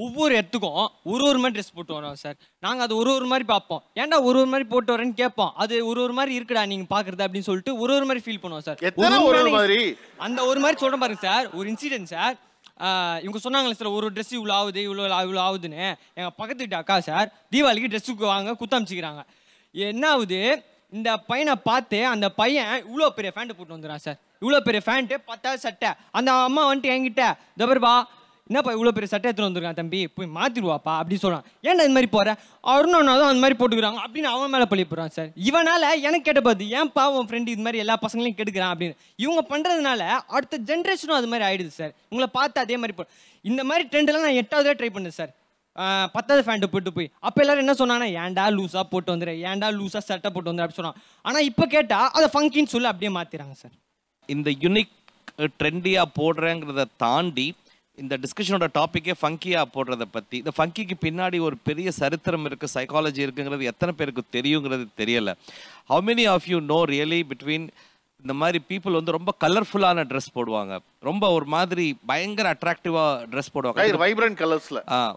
ஒவ்வொரு இடத்துக்கும் ஒரு மாதிரி ட்ரெஸ் போட்டு வரோம் சார். நாங்கள் அது ஒரு மாதிரி பார்ப்போம். ஏன்டா ஒரு மாதிரி போட்டு வரேன்னு கேட்போம். அது ஒரு மாதிரி இருக்குடா நீங்கள் பார்க்குறது அப்படின்னு சொல்லிட்டு ஒரு மாதிரி ஃபீல் பண்ணுவோம் சார். அந்த ஒரு மாதிரி சொல்கிறேன் பாருங்க சார். ஒரு இன்சிடென்ட் சார், இவங்க சொன்னாங்களே சார் ஒரு ட்ரெஸ் இவ்வளோ ஆகுது இவ்வளோ ஆகுதுன்னு. எங்கள் பக்கத்து வீட்டு அக்கா சார் தீபாவளிக்கு ட்ரெஸ்ஸுக்கு வாங்க குத்தாமிச்சிக்கிறாங்க. என்ன ஆகுது, இந்த பையனை பார்த்து அந்த பையன் இவ்வளோ பெரிய ஃபேண்ட்டு போட்டு வந்துடுறான் சார். இவ்வளோ பெரிய ஃபேண்ட்டு 10வது சட்டை. அந்த அம்மா வந்துட்டு என்கிட்ட தபர்பா என்னப்பா இவ்வளோ பெரிய சட்டை எடுத்துகிட்டு வந்துருக்கான் தம்பி, போய் மாற்றிடுவாப்பா அப்படி சொல்கிறான். ஏன்டா இந்த மாதிரி போகிறேன், அருணா தான் அந்த மாதிரி போட்டுக்கிறாங்க அப்படின்னு அவன் மேலே பழி போடுறான் சார். இவனால் எனக்கு கேட்ட பார்த்து ஏன்ப்பா உன் ஃப்ரெண்டு இது மாதிரி எல்லா பசங்களையும் கெடுக்கிறான் அப்படின்னு. இவங்க பண்ணுறதுனால அடுத்த ஜென்ரேஷனும் அது மாதிரி ஆகிடுது சார். உங்களை பார்த்து அதே மாதிரி இந்த மாதிரி ட்ரெண்டெல்லாம் நான் 8வது ட்ரை பண்ணேன் சார். 10வது ஃபேண்ட்டு போட்டு போய் அப்போ எல்லாரும் என்ன சொன்னாங்கன்னா, ஏன்டா லூஸாக போட்டு வந்துடுறேன், ஏன்டா லூஸாக சட்டை போட்டு வந்துடுறேன் அப்படி சொன்னான். ஆனால் இப்போ கேட்டால் அதை ஃபங்கின்னு சொல்லி அப்படியே மாற்றிடுறாங்க சார். இந்த யூனிக் ட்ரெண்டியாக போடுறேங்கிறத தாண்டி இந்த டிஸ்கஷனோட டாப்பிக்கே ஃபங்கியாக போடுறத பற்றி, இந்த ஃபங்கிக்கு பின்னாடி ஒரு பெரிய சரித்திரம் இருக்குது, சைக்காலஜி இருக்குங்கிறது எத்தனை பேருக்கு தெரியுங்கிறது தெரியலை. How many of you know really between இந்த மாதிரி பீப்புள் வந்து ரொம்ப கலர்ஃபுல்லான ட்ரெஸ் போடுவாங்க, ரொம்ப ஒரு மாதிரி பயங்கர அட்ராக்டிவாக ட்ரெஸ் போடுவாங்க,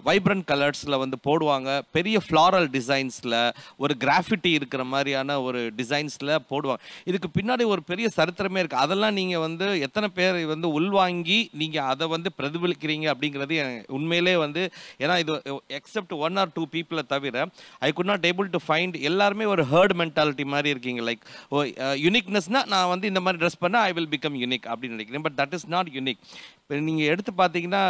வைப்ரண்ட் கலர்ஸில் வந்து போடுவாங்க, பெரிய ஃப்ளாரல் டிசைன்ஸில் ஒரு கிராஃபிட்டி இருக்கிற மாதிரியான ஒரு டிசைன்ஸில் போடுவாங்க. இதுக்கு பின்னாடி ஒரு பெரிய சரித்திரமே இருக்குது. அதெல்லாம் நீங்கள் வந்து எத்தனை பேர் வந்து உள்வாங்கி நீங்கள் அதை வந்து பிரதிபலிக்கிறீங்க அப்படிங்கிறது உண்மையிலே வந்து, ஏன்னா இது எக்ஸப்ட் 1 or 2 பீப்புளை தவிர I could not able to find. எல்லாருமே ஒரு ஹர்ட் மென்டாலிட்டி மாதிரி இருக்கீங்க. லைக் யூனிக்னஸ்னால் நான் வந்து இந்த மாதிரி ட்ரெஸ் பண்ணால் ஐ வில் பிகம் யூனிக் அப்படின்னு நினைக்கிறேன். But that is not unique. இப்போ நீங்கள் எடுத்து பார்த்தீங்கன்னா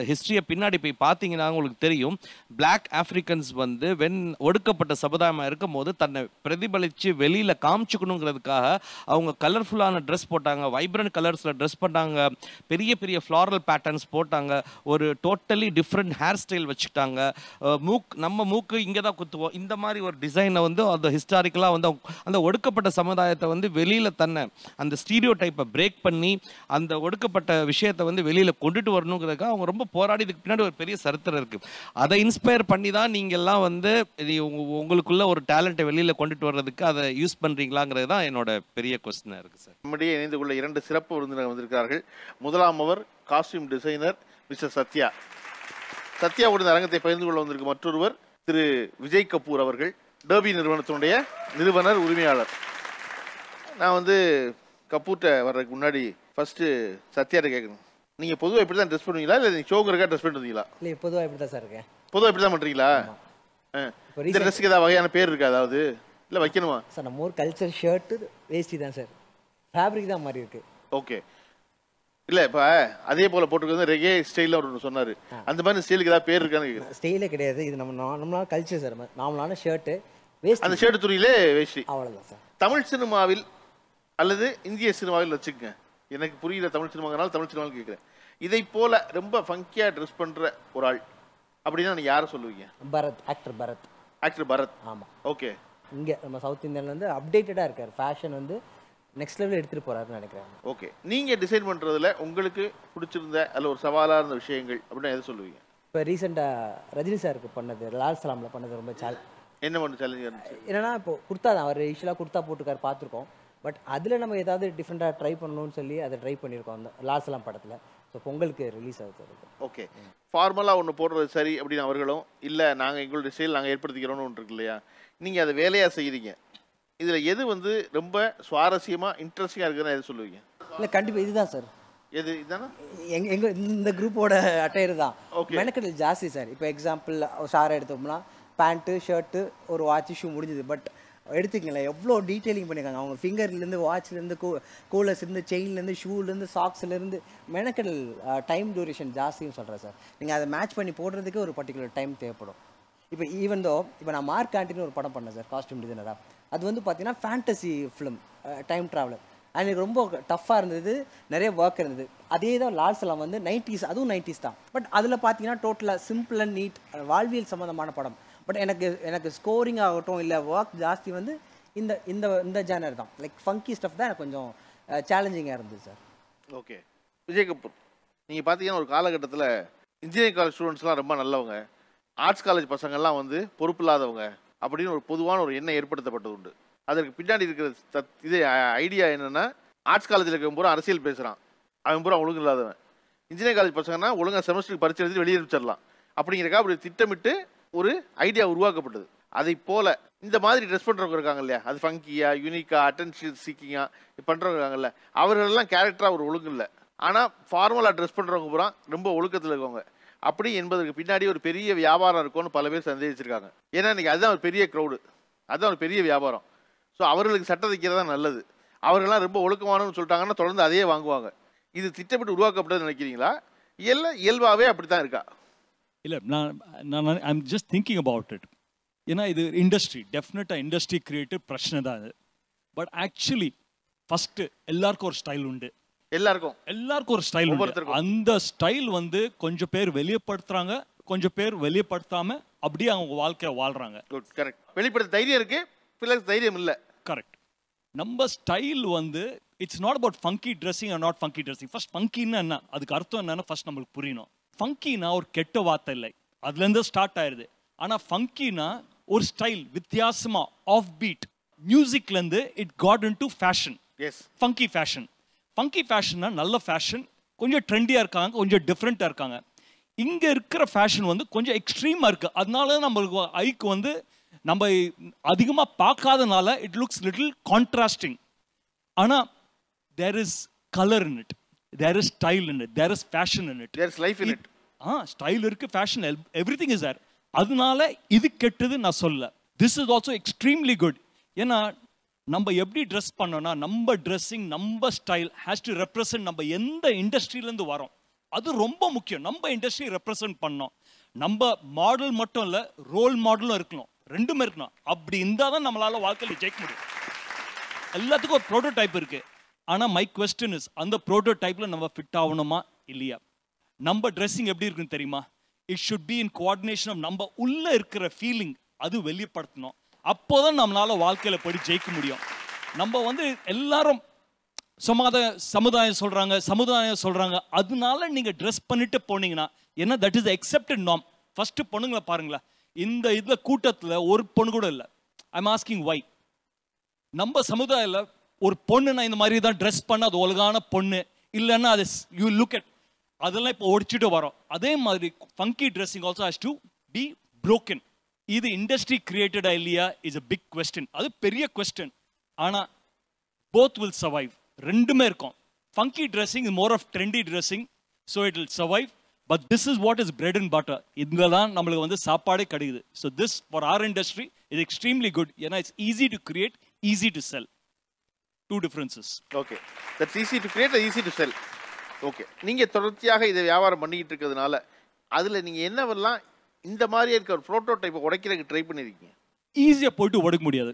ஹிஸ்ட்ரியை பின்னாடி போய் பார்த்தீங்கன்னா உங்களுக்கு தெரியும், பிளாக் ஆஃப்ரிக்கன்ஸ் வந்து ஒடுக்கப்பட்ட சமுதாயமாக இருக்கும் போது தன்னை பிரதிபலித்து வெளியில் காமிச்சுக்கணுங்கிறதுக்காக அவங்க கலர்ஃபுல்லான ட்ரெஸ் போட்டாங்க, வைப்ரண்ட் கலர்ஸில் ட்ரெஸ் பண்ணாங்க, பெரிய பெரிய ஃப்ளாரல் பேட்டர்ன்ஸ் போட்டாங்க, ஒரு டோட்டலி டிஃப்ரெண்ட் ஹேர் ஸ்டைல் வச்சுக்கிட்டாங்க, நம்ம மூக்கு இங்கே தான் குத்துவோம், இந்த மாதிரி ஒரு டிசைனை வந்து அந்த ஹிஸ்டாரிக்கலாக வந்து அந்த ஒடுக்கப்பட்ட சமுதாயத்தை வந்து வெளியில் தன்னை அந்த ஸ்டீரியோ டைப்பை பிரேக் பண்ணி அந்த ஒடுக்கப்பட்ட விஷயத்தை வந்து வெளியில் கொண்டுட்டு வரணுங்கிறதுக்காக அவங்க ரொம்ப போராடி, இதுக்கு பின்னாடி ஒரு பெரிய சரித்திரம் இருக்குது. அதை இன்ஸ்பயர் பண்ணி தான் நீங்கள்லாம் வந்து உங்களுக்குள்ள ஒரு டேலண்ட்டை வெளியில் கொண்டுட்டு வர்றதுக்கு அதை யூஸ் பண்ணுறீங்களாங்கிறது தான் என்னோட பெரிய கொஸ்டினாக இருக்குது சார். நம்முடைய இணைந்து கொள்ள 2 சிறப்பு விருந்தினர் வந்திருக்கிறார்கள். முதலாம் அவர் காஸ்டியூம் டிசைனர் மிஸ்டர் சத்யா. சத்யாவுடன் அரங்கத்தை பகிர்ந்து கொள்ள வந்திருக்கும் மற்றொருவர் திரு விஜய் கபூர் அவர்கள், டர்பி நிறுவனத்தினுடைய நிறுவனர் உரிமையாளர். நான் வந்து கபூர்ட்ட வர்றதுக்கு முன்னாடி ஃபர்ஸ்ட் சத்யாட்ட கேட்கணும், நீங்கள் பொதுவாக இப்படி தான் ட்ரெஸ் பண்ணுவீங்களா இல்லை நீங்கள் ஷோக்கருக்காக ட்ரெஸ் பண்ணிட்டு வந்தீங்களா? இல்லை பொதுவாக இப்படி தான் சார் இருக்கேன். பொதுவாக இப்படி தான் பண்ணுறீங்களா? இந்த ட்ரெஸ்ஸுக்கு ஏதாவது வகையான பேர் இருக்கா ஏதாவது, இல்லை வைக்கணுமா சார்? நம்ம ஊர் கல்ச்சர் ஷர்ட்டு வேஷ்டி தான் சார், ஃபேப்ரிக் தான் மாதிரி இருக்குது. ஓகே. இல்லை இப்போ அதே போல் போட்டுருக்கு ரெகே ஸ்டைலில் அவர் சொன்னார், அந்த மாதிரி ஸ்டைலுக்கு ஏதாவது பேர் இருக்கான்னு கேட்குறேன். ஸ்டைலே கிடையாது, இது நம்மளால கல்ச்சர் சார். நார்மலான ஷர்ட்டு வேஷ்டி, அந்த ஷர்ட்டு துணியிலே வேஷ்டி, அவ்வளோதான் சார். தமிழ் சினிமாவில் அல்லது இந்திய சினிமாவில் வச்சுக்கங்க, எனக்கு புரியல தமிழ் சினிமாங்கனால தமிழ் சினிமாவில் கேட்குறேன், இதை போல ரொம்ப ஃபங்கியாக ட்ரெஸ் பண்ணுற ஒரு ஆள் அப்படின்னா நீங்கள் யாரை சொல்லுவீங்க? பரத், ஆக்டர் பரத். ஆக்டர் பரத். ஆமாம். ஓகே. இங்கே நம்ம சவுத் இந்தியாவில் வந்து அப்டேட்டடாக இருக்கார், ஃபேஷன் வந்து நெக்ஸ்ட் லெவலில் எடுத்துகிட்டு போகிறாருன்னு நினைக்கிறேன். ஓகே. நீங்கள் டிசைன் பண்ணுறதுல உங்களுக்கு பிடிச்சிருந்த அதில் ஒரு சவாலாக இருந்த விஷயங்கள் அப்படின்னா எதை சொல்லுவீங்க? இப்போ ரீசெண்டாக ரஜினி சாருக்கு பண்ணது, லால் சலாமில் பண்ணது ரொம்ப என்ன பண்ண சேலஞ்சாக இருந்துச்சு? என்னன்னா இப்போ குர்த்தா தான், அவர் யூஸ்வலாக குர்த்தா போட்டுக்கார் பார்த்துருக்கோம். பட் அதில் நம்ம ஏதாவது டிஃப்ரெண்ட்டாக ட்ரை பண்ணணும்னு சொல்லி அதை ட்ரை பண்ணியிருக்கோம் அந்த லால் சலாம் படத்தில். ஸோ பொங்கலுக்கு ரிலீஸ் ஆகுது. ஓகே, ஃபார்மலாக ஒன்று போடுறது சரி அப்படின்னு அவர்களும் இல்லை நாங்கள் எங்களுடைய ஸ்டைல் நாங்கள் ஏற்படுத்திக்கிறோன்னு ஒன்று இருக்கு இல்லையா, நீங்கள் அதை வேலையாக செய்கிறீங்க. இதில் எது வந்து ரொம்ப சுவாரஸ்யமாக இன்ட்ரெஸ்டிங்காக இருக்குதுன்னு எது சொல்லுவீங்க? இல்லை கண்டிப்பாக இதுதான் சார். எது இதுதானா? எங்கள் இந்த குரூப்போட அட்டையர் தான். மெனக்கடல் ஜாஸ்தி சார். இப்போ எக்ஸாம்பிள் ஷாரை எடுத்தோம்னா பேண்ட்டு ஷர்ட்டு ஒரு வாட்ச் ஷூ முடிஞ்சுது. பட் எடுத்துக்கங்களேன் எவ்வளோ டீட்டெயிலிங் பண்ணியிருக்காங்க. அவங்க ஃபிங்கர்லேருந்து வாட்ச்லேருந்து கூலர்ஸ்லேருந்து செயின்லேருந்து ஷூலேருந்து சாக்ஸ்லேருந்து மெனக்கடல் டைம் டியூரேஷன் ஜாஸ்தின்னு சொல்கிறேன் சார். நீங்கள் அதை மேட்ச் பண்ணி போடுறதுக்கு ஒரு பர்டிகுலர் டைம் தேவைப்படும். இப்போ ஈவன் தோ இப்போ நான் மார்க் ஆண்டின்னு ஒரு படம் பண்ணேன் சார் காஸ்டியூம் டிசைனராக. அது வந்து பார்த்தீங்கன்னா ஃபேண்டசி ஃபிலிம், டைம் ட்ராவலர். எனக்கு ரொம்ப டஃப்பாக இருந்தது, நிறைய ஒர்க் இருந்தது. அதே தான் லால் சலாம் வந்து 90s, அதுவும் 90s தான். பட் அதில் பார்த்தீங்கன்னா டோட்டலாக சிம்பிள் அண்ட் நீட் வாழ்வியல் சம்மந்தமான படம். பட் எனக்கு ஸ்கோரிங் ஆகட்டும் இல்லை ஒர்க் ஜாஸ்தி வந்து இந்த இந்த இந்த ஜேனர் தான். லைக் ஃபங்கி ஸ்டஃப் தான் எனக்கு கொஞ்சம் சேலஞ்சிங்காக இருந்தது சார். ஓகே, விஜய் கபூர், நீங்கள் பார்த்தீங்கன்னா ஒரு காலகட்டத்தில் இன்ஜினியரிங் காலேஜ் ஸ்டூடெண்ட்ஸ்லாம் ரொம்ப நல்லவங்க, ஆர்ட்ஸ் காலேஜ் பசங்கள்லாம் வந்து பொறுப்பு இல்லாதவங்க அப்படின்னு ஒரு பொதுவான ஒரு எண்ணம் ஏற்படுத்தப்பட்டது உண்டு. அதற்கு பின்னாடி இருக்கிற இது ஐடியா என்னென்னா, ஆர்ட்ஸ் காலேஜில் இருக்கிற பூரா அரசியல் பேசுகிறான், அவன் பூரா ஒழுங்கு இல்லாதவன். இன்ஜினியரிங் காலேஜ் பசங்கன்னா ஒழுங்காக செமஸ்டருக்கு பரிச்சை எழுதி வெளியே அனுப்பிச்சிடலாம் அப்படிங்கிறக்கா அப்படி திட்டமிட்டு ஒரு ஐடியா உருவாக்கப்பட்டது. அதை போல் இந்த மாதிரி ட்ரெஸ் பண்ணுறவங்க இருக்காங்க இல்லையா, அது ஃபங்கியா யூனிக்கா அட்டென்ஷன் சீக்கிங்கா பண்ணுறவங்க இருக்காங்கல்ல, அவர்களெல்லாம் கேரக்டராக ஒரு ஒழுங்கு இல்லை. ஆனால் ஃபார்மலாக ட்ரெஸ் பண்ணுறவங்க பூரா ரொம்ப ஒழுக்கத்தில் இருக்கவங்க அப்படி என்பதற்கு பின்னாடி ஒரு பெரிய வியாபாரம் இருக்கும்னு பல பேர் சந்தேகிச்சிருக்காங்க. ஏன்னா இன்றைக்கி அதுதான் ஒரு பெரிய க்ரௌடு, அதுதான் ஒரு பெரிய வியாபாரம். ஸோ அவர்களுக்கு சட்டை தைக்கிறது தான் நல்லது. அவர்கள்லாம் ரொம்ப ஒழுக்கமானு சொல்லிட்டாங்கன்னா தொடர்ந்து அதையே வாங்குவாங்க. இது திட்டமிட்டு உருவாக்கப்பட்டது நினைக்கிறீங்களா, இயல்பாகவே அப்படி தான் இருக்கா? இல்லை, நான் I'm just thinking about it. ஏன்னா இது இண்டஸ்ட்ரி, டெஃபினட்டாக இண்டஸ்ட்ரி கிரியேட்டிவ் பிரச்சனை தான் இது. பட் ஆக்சுவலி ஃபஸ்ட்டு எல்லாருக்கும் ஒரு ஸ்டைல் உண்டு. எல்லாருக்கும் ஒரு ஸ்டைல் உண்டு. அந்த ஸ்டைல் வந்து கொஞ்சம் பேர் வெளியப்படுத்துறாங்க, கொஞ்சம் பேர் வெளியப்படுத்தாம அப்படியே அவங்க வாழ்க்கையை வாழ்றாங்க. கரெக்ட். வெளிப்படுத்த தைரியம் இருக்கு, பிள்ளைக்கு தைரியம் இல்லை. கரெக்ட். நம்ம ஸ்டைல் வந்து it's not about funky dressing or not funky dressing. First ஃபங்கின்னா என்ன, அதுக்கு அர்த்தம் என்னன்னு ஃபர்ஸ்ட் நம்மளுக்கு புரியணும். ஃபங்கினா ஒரு கெட்ட வார்த்தை இல்லை, அதுலேருந்து ஸ்டார்ட் ஆயிடுது. ஆனால் ஃபங்கினா ஒரு ஸ்டைல், வித்தியாசமா ஆஃப் பீட் மியூசிக்லேருந்து it got into fashion. Funky fashion. Funky ஃபேஷன்னா நல்ல ஃபேஷன், கொஞ்சம் ட்ரெண்டியாக இருக்காங்க, கொஞ்சம் டிஃப்ரெண்ட்டாக இருக்காங்க. இங்கே இருக்கிற ஃபேஷன் வந்து கொஞ்சம் எக்ஸ்ட்ரீமாக இருக்குது. அதனால நம்மளுக்கு ஐக்கு வந்து நம்ம அதிகமாக பார்க்காதனால இட் லுக்ஸ் லிட்டில் கான்ட்ராஸ்டிங். ஆனால் there is colour in it, there is style in it, there is fashion in it, there is life in it. Style இருக்கு, ஃபேஷன், எவ்ரிதிங் இஸ் தேர். அதனால இது கெட்டது நான் சொல்ல. This is also extremely good. ஏன்னா நம்ம எப்படி ட்ரெஸ் பண்ணோம்னா நம்ம ட்ரெஸ்ஸிங், நம்ம ஸ்டைல் ஹேஸ் டு ரெப்ரசன்ட் நம்ம எந்த இண்டஸ்ட்ரியிலேருந்து வரோம், அது ரொம்ப முக்கியம். நம்ம இண்டஸ்ட்ரி ரெப்ரசன்ட் பண்ணோம். நம்ம மாடல் மட்டும் இல்லை, ரோல் மாடலும் இருக்கணும், ரெண்டுமே இருக்கணும். அப்படி இருந்தால் தான் நம்மளால வாழ்க்கையில் ஜெயிக்க முடியும். எல்லாத்துக்கும் ஒரு ப்ரோட்டோடைப் இருக்கு. ஆனால் மை குவெஸ்டன் இஸ், அந்த ப்ரோட்டோடைப்பில் நம்ம ஃபிட் ஆகணுமா இல்லையா? நம்ம ட்ரெஸ்ஸிங் எப்படி இருக்குன்னு தெரியுமா? It should be in coordination of நம்ம உள்ள இருக்கிற ஃபீலிங், அது வெளிப்படுத்தணும். அப்போதான் நம்மளால வாழ்க்கையில போய் ஜெயிக்க முடியும். நம்ம வந்து எல்லாரும் சமுதாயம் சொல்றாங்க, அதனால நீங்க ட்ரெஸ் பண்ணிட்டு போனீங்கன்னா என்ன, that is accepted norm. First பொண்ணுங்களை பாருங்களேன், இந்த இதுல கூட்டத்துல ஒரு பொண்ணு கூட இல்லை. ஐ எம் ஆஸ்கிங் வை. நம்ம சமுதாயத்தில் ஒரு பொண்ணுன்னா இந்த மாதிரி தான் ட்ரெஸ் பண்ண, அது ஒழுங்கான பொண்ணு இல்லைன்னா அது யூ லுக் அட், அதெல்லாம் இப்போ ஒடிச்சுட்டு வரோம். அதே மாதிரி funky dressing also has to be broken. இது இண்டஸ்ட்ரி கிரியேட்டடா இல்லையா இஸ் a big question. அது பெரிய கொஸ்டின். ஆனால் both will survive. ரெண்டுமே இருக்கும். Funky dressing is more of trendy dressing, so it will survive. But this is what is bread and butter. இதில் தான் நம்மளுக்கு வந்து சாப்பாடே கிடைக்குது. So this for our industry is extremely good. ஏன்னா it's easy to create, easy to sell. Two differences. Okay. That's easy to create and easy to sell. Okay. நீங்கள் தொடர்ச்சியாக இதை வியாபாரம் பண்ணிக்கிட்டு இருக்கிறதுனால அதில் நீங்கள் என்னவெல்லாம் இந்த மாதிரி இருக்க ஒரு ப்ரோட்டோடைப்பை உடைக்கிறதுக்கு ட்ரை பண்ணியிருக்கீங்க? ஈஸியாக போயிட்டு உடைக்க முடியாது.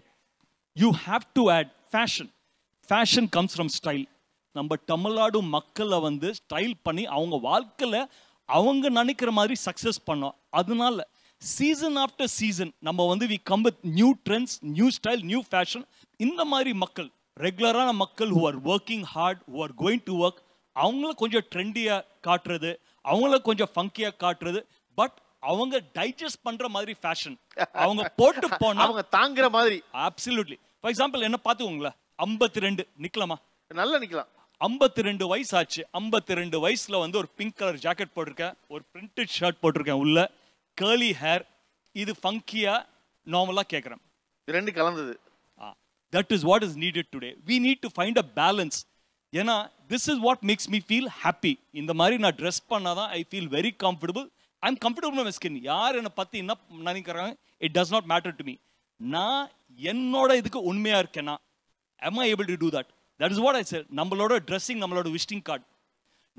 You have to add fashion. Fashion comes from style. நம்ம தமிழ்நாடு மக்களை வந்து ஸ்டைல் பண்ணி அவங்க வாழ்க்கையில் அவங்க நினைக்கிற மாதிரி சக்ஸஸ் பண்ணோம். அதனால சீசன் ஆஃப்டர் சீசன் நம்ம வந்து we come with new trends, new style, new fashion. இந்த மாதிரி மக்கள், ரெகுலரான மக்கள் who are working hard, who are going to work, அவங்கள கொஞ்சம் ட்ரெண்டியாக காட்டுறது, அவங்கள கொஞ்சம் ஃபங்கியாக காட்டுறது. பட் அவங்க டைஜஸ்ட் பண்ற மாதிரி ஃபேஷன், அவங்க போட்டு போனா அவங்க தாங்குற மாதிரி. அப்சல்யூட்லி. ஃபார் எக்ஸாம்பிள் என்ன பார்த்துக்கோங்களேன், 52 நிக்கலாமா? நல்லா நிக்கலாம். 52 வயசு ஆச்சு. 52 வயசுல வந்து ஒரு பிங்க் கலர் ஜாக்கெட் போட்டிருக்கேன், ஒரு பிரிண்டட் ஷர்ட் போட்டிருக்கேன், உள்ள கேர்லி ஹேர். இது ஃபங்கியா நார்மலா கேட்குறேன். ரெண்டு கலந்தது. That is what is needed today. We need to find a balance. ஏன்னா this is what makes me feel happy. இந்த மாதிரி நான் ட்ரெஸ் பண்ணாதான் I feel very comfortable. I'm comfortable with my skin. யார் என்னை பற்றி என்ன நினைக்கிறாங்க, it does not matter to me. நான் என்னோட இதுக்கு உண்மையா இருக்கேனா, am I able to do that? That is what I said. நம்மளோட ட்ரெஸ்ஸிங் நம்மளோட விசிட்டிங் கார்டு.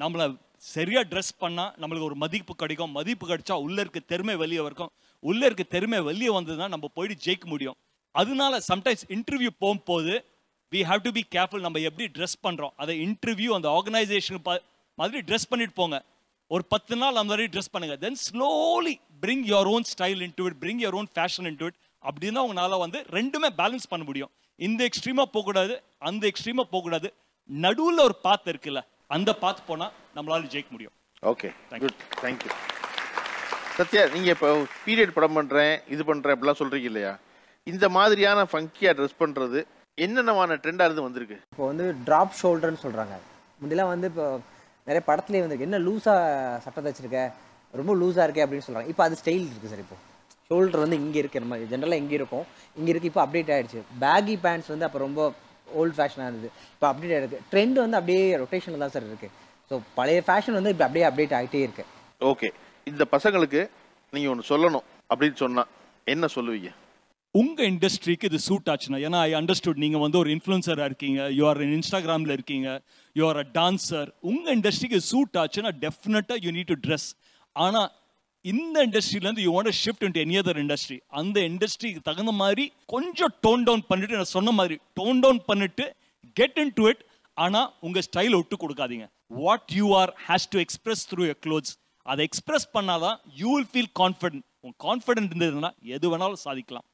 நம்மளை சரியா ட்ரெஸ் பண்ணா நம்மளுக்கு ஒரு மதிப்பு கிடைக்கும். மதிப்பு கிடைச்சா உள்ள இருக்க திறமை வெளியே வரும். உள்ள இருக்க திறமை வெளியே வந்ததுன்னா நம்ம போயிட்டு ஜெயிக்க முடியும். அதனால சம்டைம்ஸ் இன்டர்வியூ போகும்போது we have to be careful. நம்ம எப்படி ட்ரெஸ் பண்றோம், அதை இன்டர்வியூ அந்த ஆர்கனைசேஷன் மாதிரி ட்ரெஸ் பண்ணிட்டு போங்க. ஒரு 10 நாள் அந்த மாதிரி ட்ரெஸ் பண்ணுங்க. தென் slowly bring your own style into it, bring your own fashion into it. அப்படின்னா உங்களால வந்து ரெண்டுமே பேலன்ஸ் பண்ண முடியும். இந்த எக்ஸ்ட்ரீமா போகக்கூடாது, அந்த எக்ஸ்ட்ரீமா போகக்கூடாது. நடுவில் ஒரு பாத் இருக்குல்ல, அந்த பாத் போனா நம்மளால ஜெயிக்க முடியும். Okay, good, thank you. சத்யா, நீங்கள் இப்போ பீரியட் படம் பண்ணுறேன், இது பண்ணுறேன் அப்படிலாம் சொல்கிறீங்க இல்லையா? இந்த மாதிரியான ஃபங்கியாக ட்ரெஸ் பண்ணுறது என்னென்னமான ட்ரெண்டாக இருந்து வந்திருக்கு? இப்போ வந்து ட்ராப் ஷோல்டர்னு சொல்கிறாங்க. முன்னெல்லாம் வந்து இப்போ நிறைய படத்துலேயே வந்து என்ன லூஸாக சட்டை தைச்சிருக்க, ரொம்ப லூஸாக இருக்கே அப்படின்னு சொல்கிறாங்க. இப்போ அது ஸ்டைல் இருக்குது சார். இப்போ ஷோல்டர் வந்து இங்கே இருக்கிற மாதிரி ஜென்ரலாக இங்கே இருக்கும், இங்கே இருக்குது. இப்போ அப்டேட் ஆகிடுச்சு. பேகி பேண்ட்ஸ் வந்து அப்போ ரொம்ப ஓல்டு ஃபேஷனாக இருந்தது, இப்போ அப்டேட் ஆகிருக்கு. ட்ரெண்ட் வந்து அப்படியே ரொட்டேஷனில் தான் சார் இருக்குது. ஸோ பழைய ஃபேஷன் வந்து இப்போ அப்படியே அப்டேட் ஆகிட்டே இருக்கு. ஓகே, இந்த பசங்களுக்கு நீங்கள் ஒன்று சொல்லணும் அப்படின்னு சொன்னால் என்ன சொல்லுவீங்க? உங்க இண்டஸ்ட்ரிக்கு இது சூட் ஆச்சுன்னா, ஏன்னா ஐ அண்டர்ஸ்டுட் நீங்க வந்து ஒரு இன்ஃப்ளூயன்சரா இருக்கீங்க, யூ ஆர் இன்ஸ்டாகிராம்ல இருக்கீங்க, யூ ஆர் அ டான்சர். உங்க இண்டஸ்ட்ரிக்கு சூட் ஆச்சுன்னா டெஃபினட்டா யூ நீட் டு ட்ரெஸ். ஆனா இந்த இண்டஸ்ட்ரியில இருந்து you want to shift into any other industry. அந்த இண்டஸ்ட்ரிக்கு தகுந்த மாதிரி கொஞ்சம் டோன் டவுன் பண்ணிட்டு, நான் சொன்ன மாதிரி டோன் டவுன் பண்ணிட்டு கெட் இன் டு இட். ஆனா உங்க ஸ்டைலை விட்டு கொடுக்காதீங்க. What you or has to express through your clothes. அதை எக்ஸ்பிரஸ் பண்ணாதான் யூ வில் ஃபீல் கான்ஃபிடென்ட். உங்க கான்ஃபிடென்ட் இருந்ததுன்னா எது வேணாலும் சாதிக்கலாம்.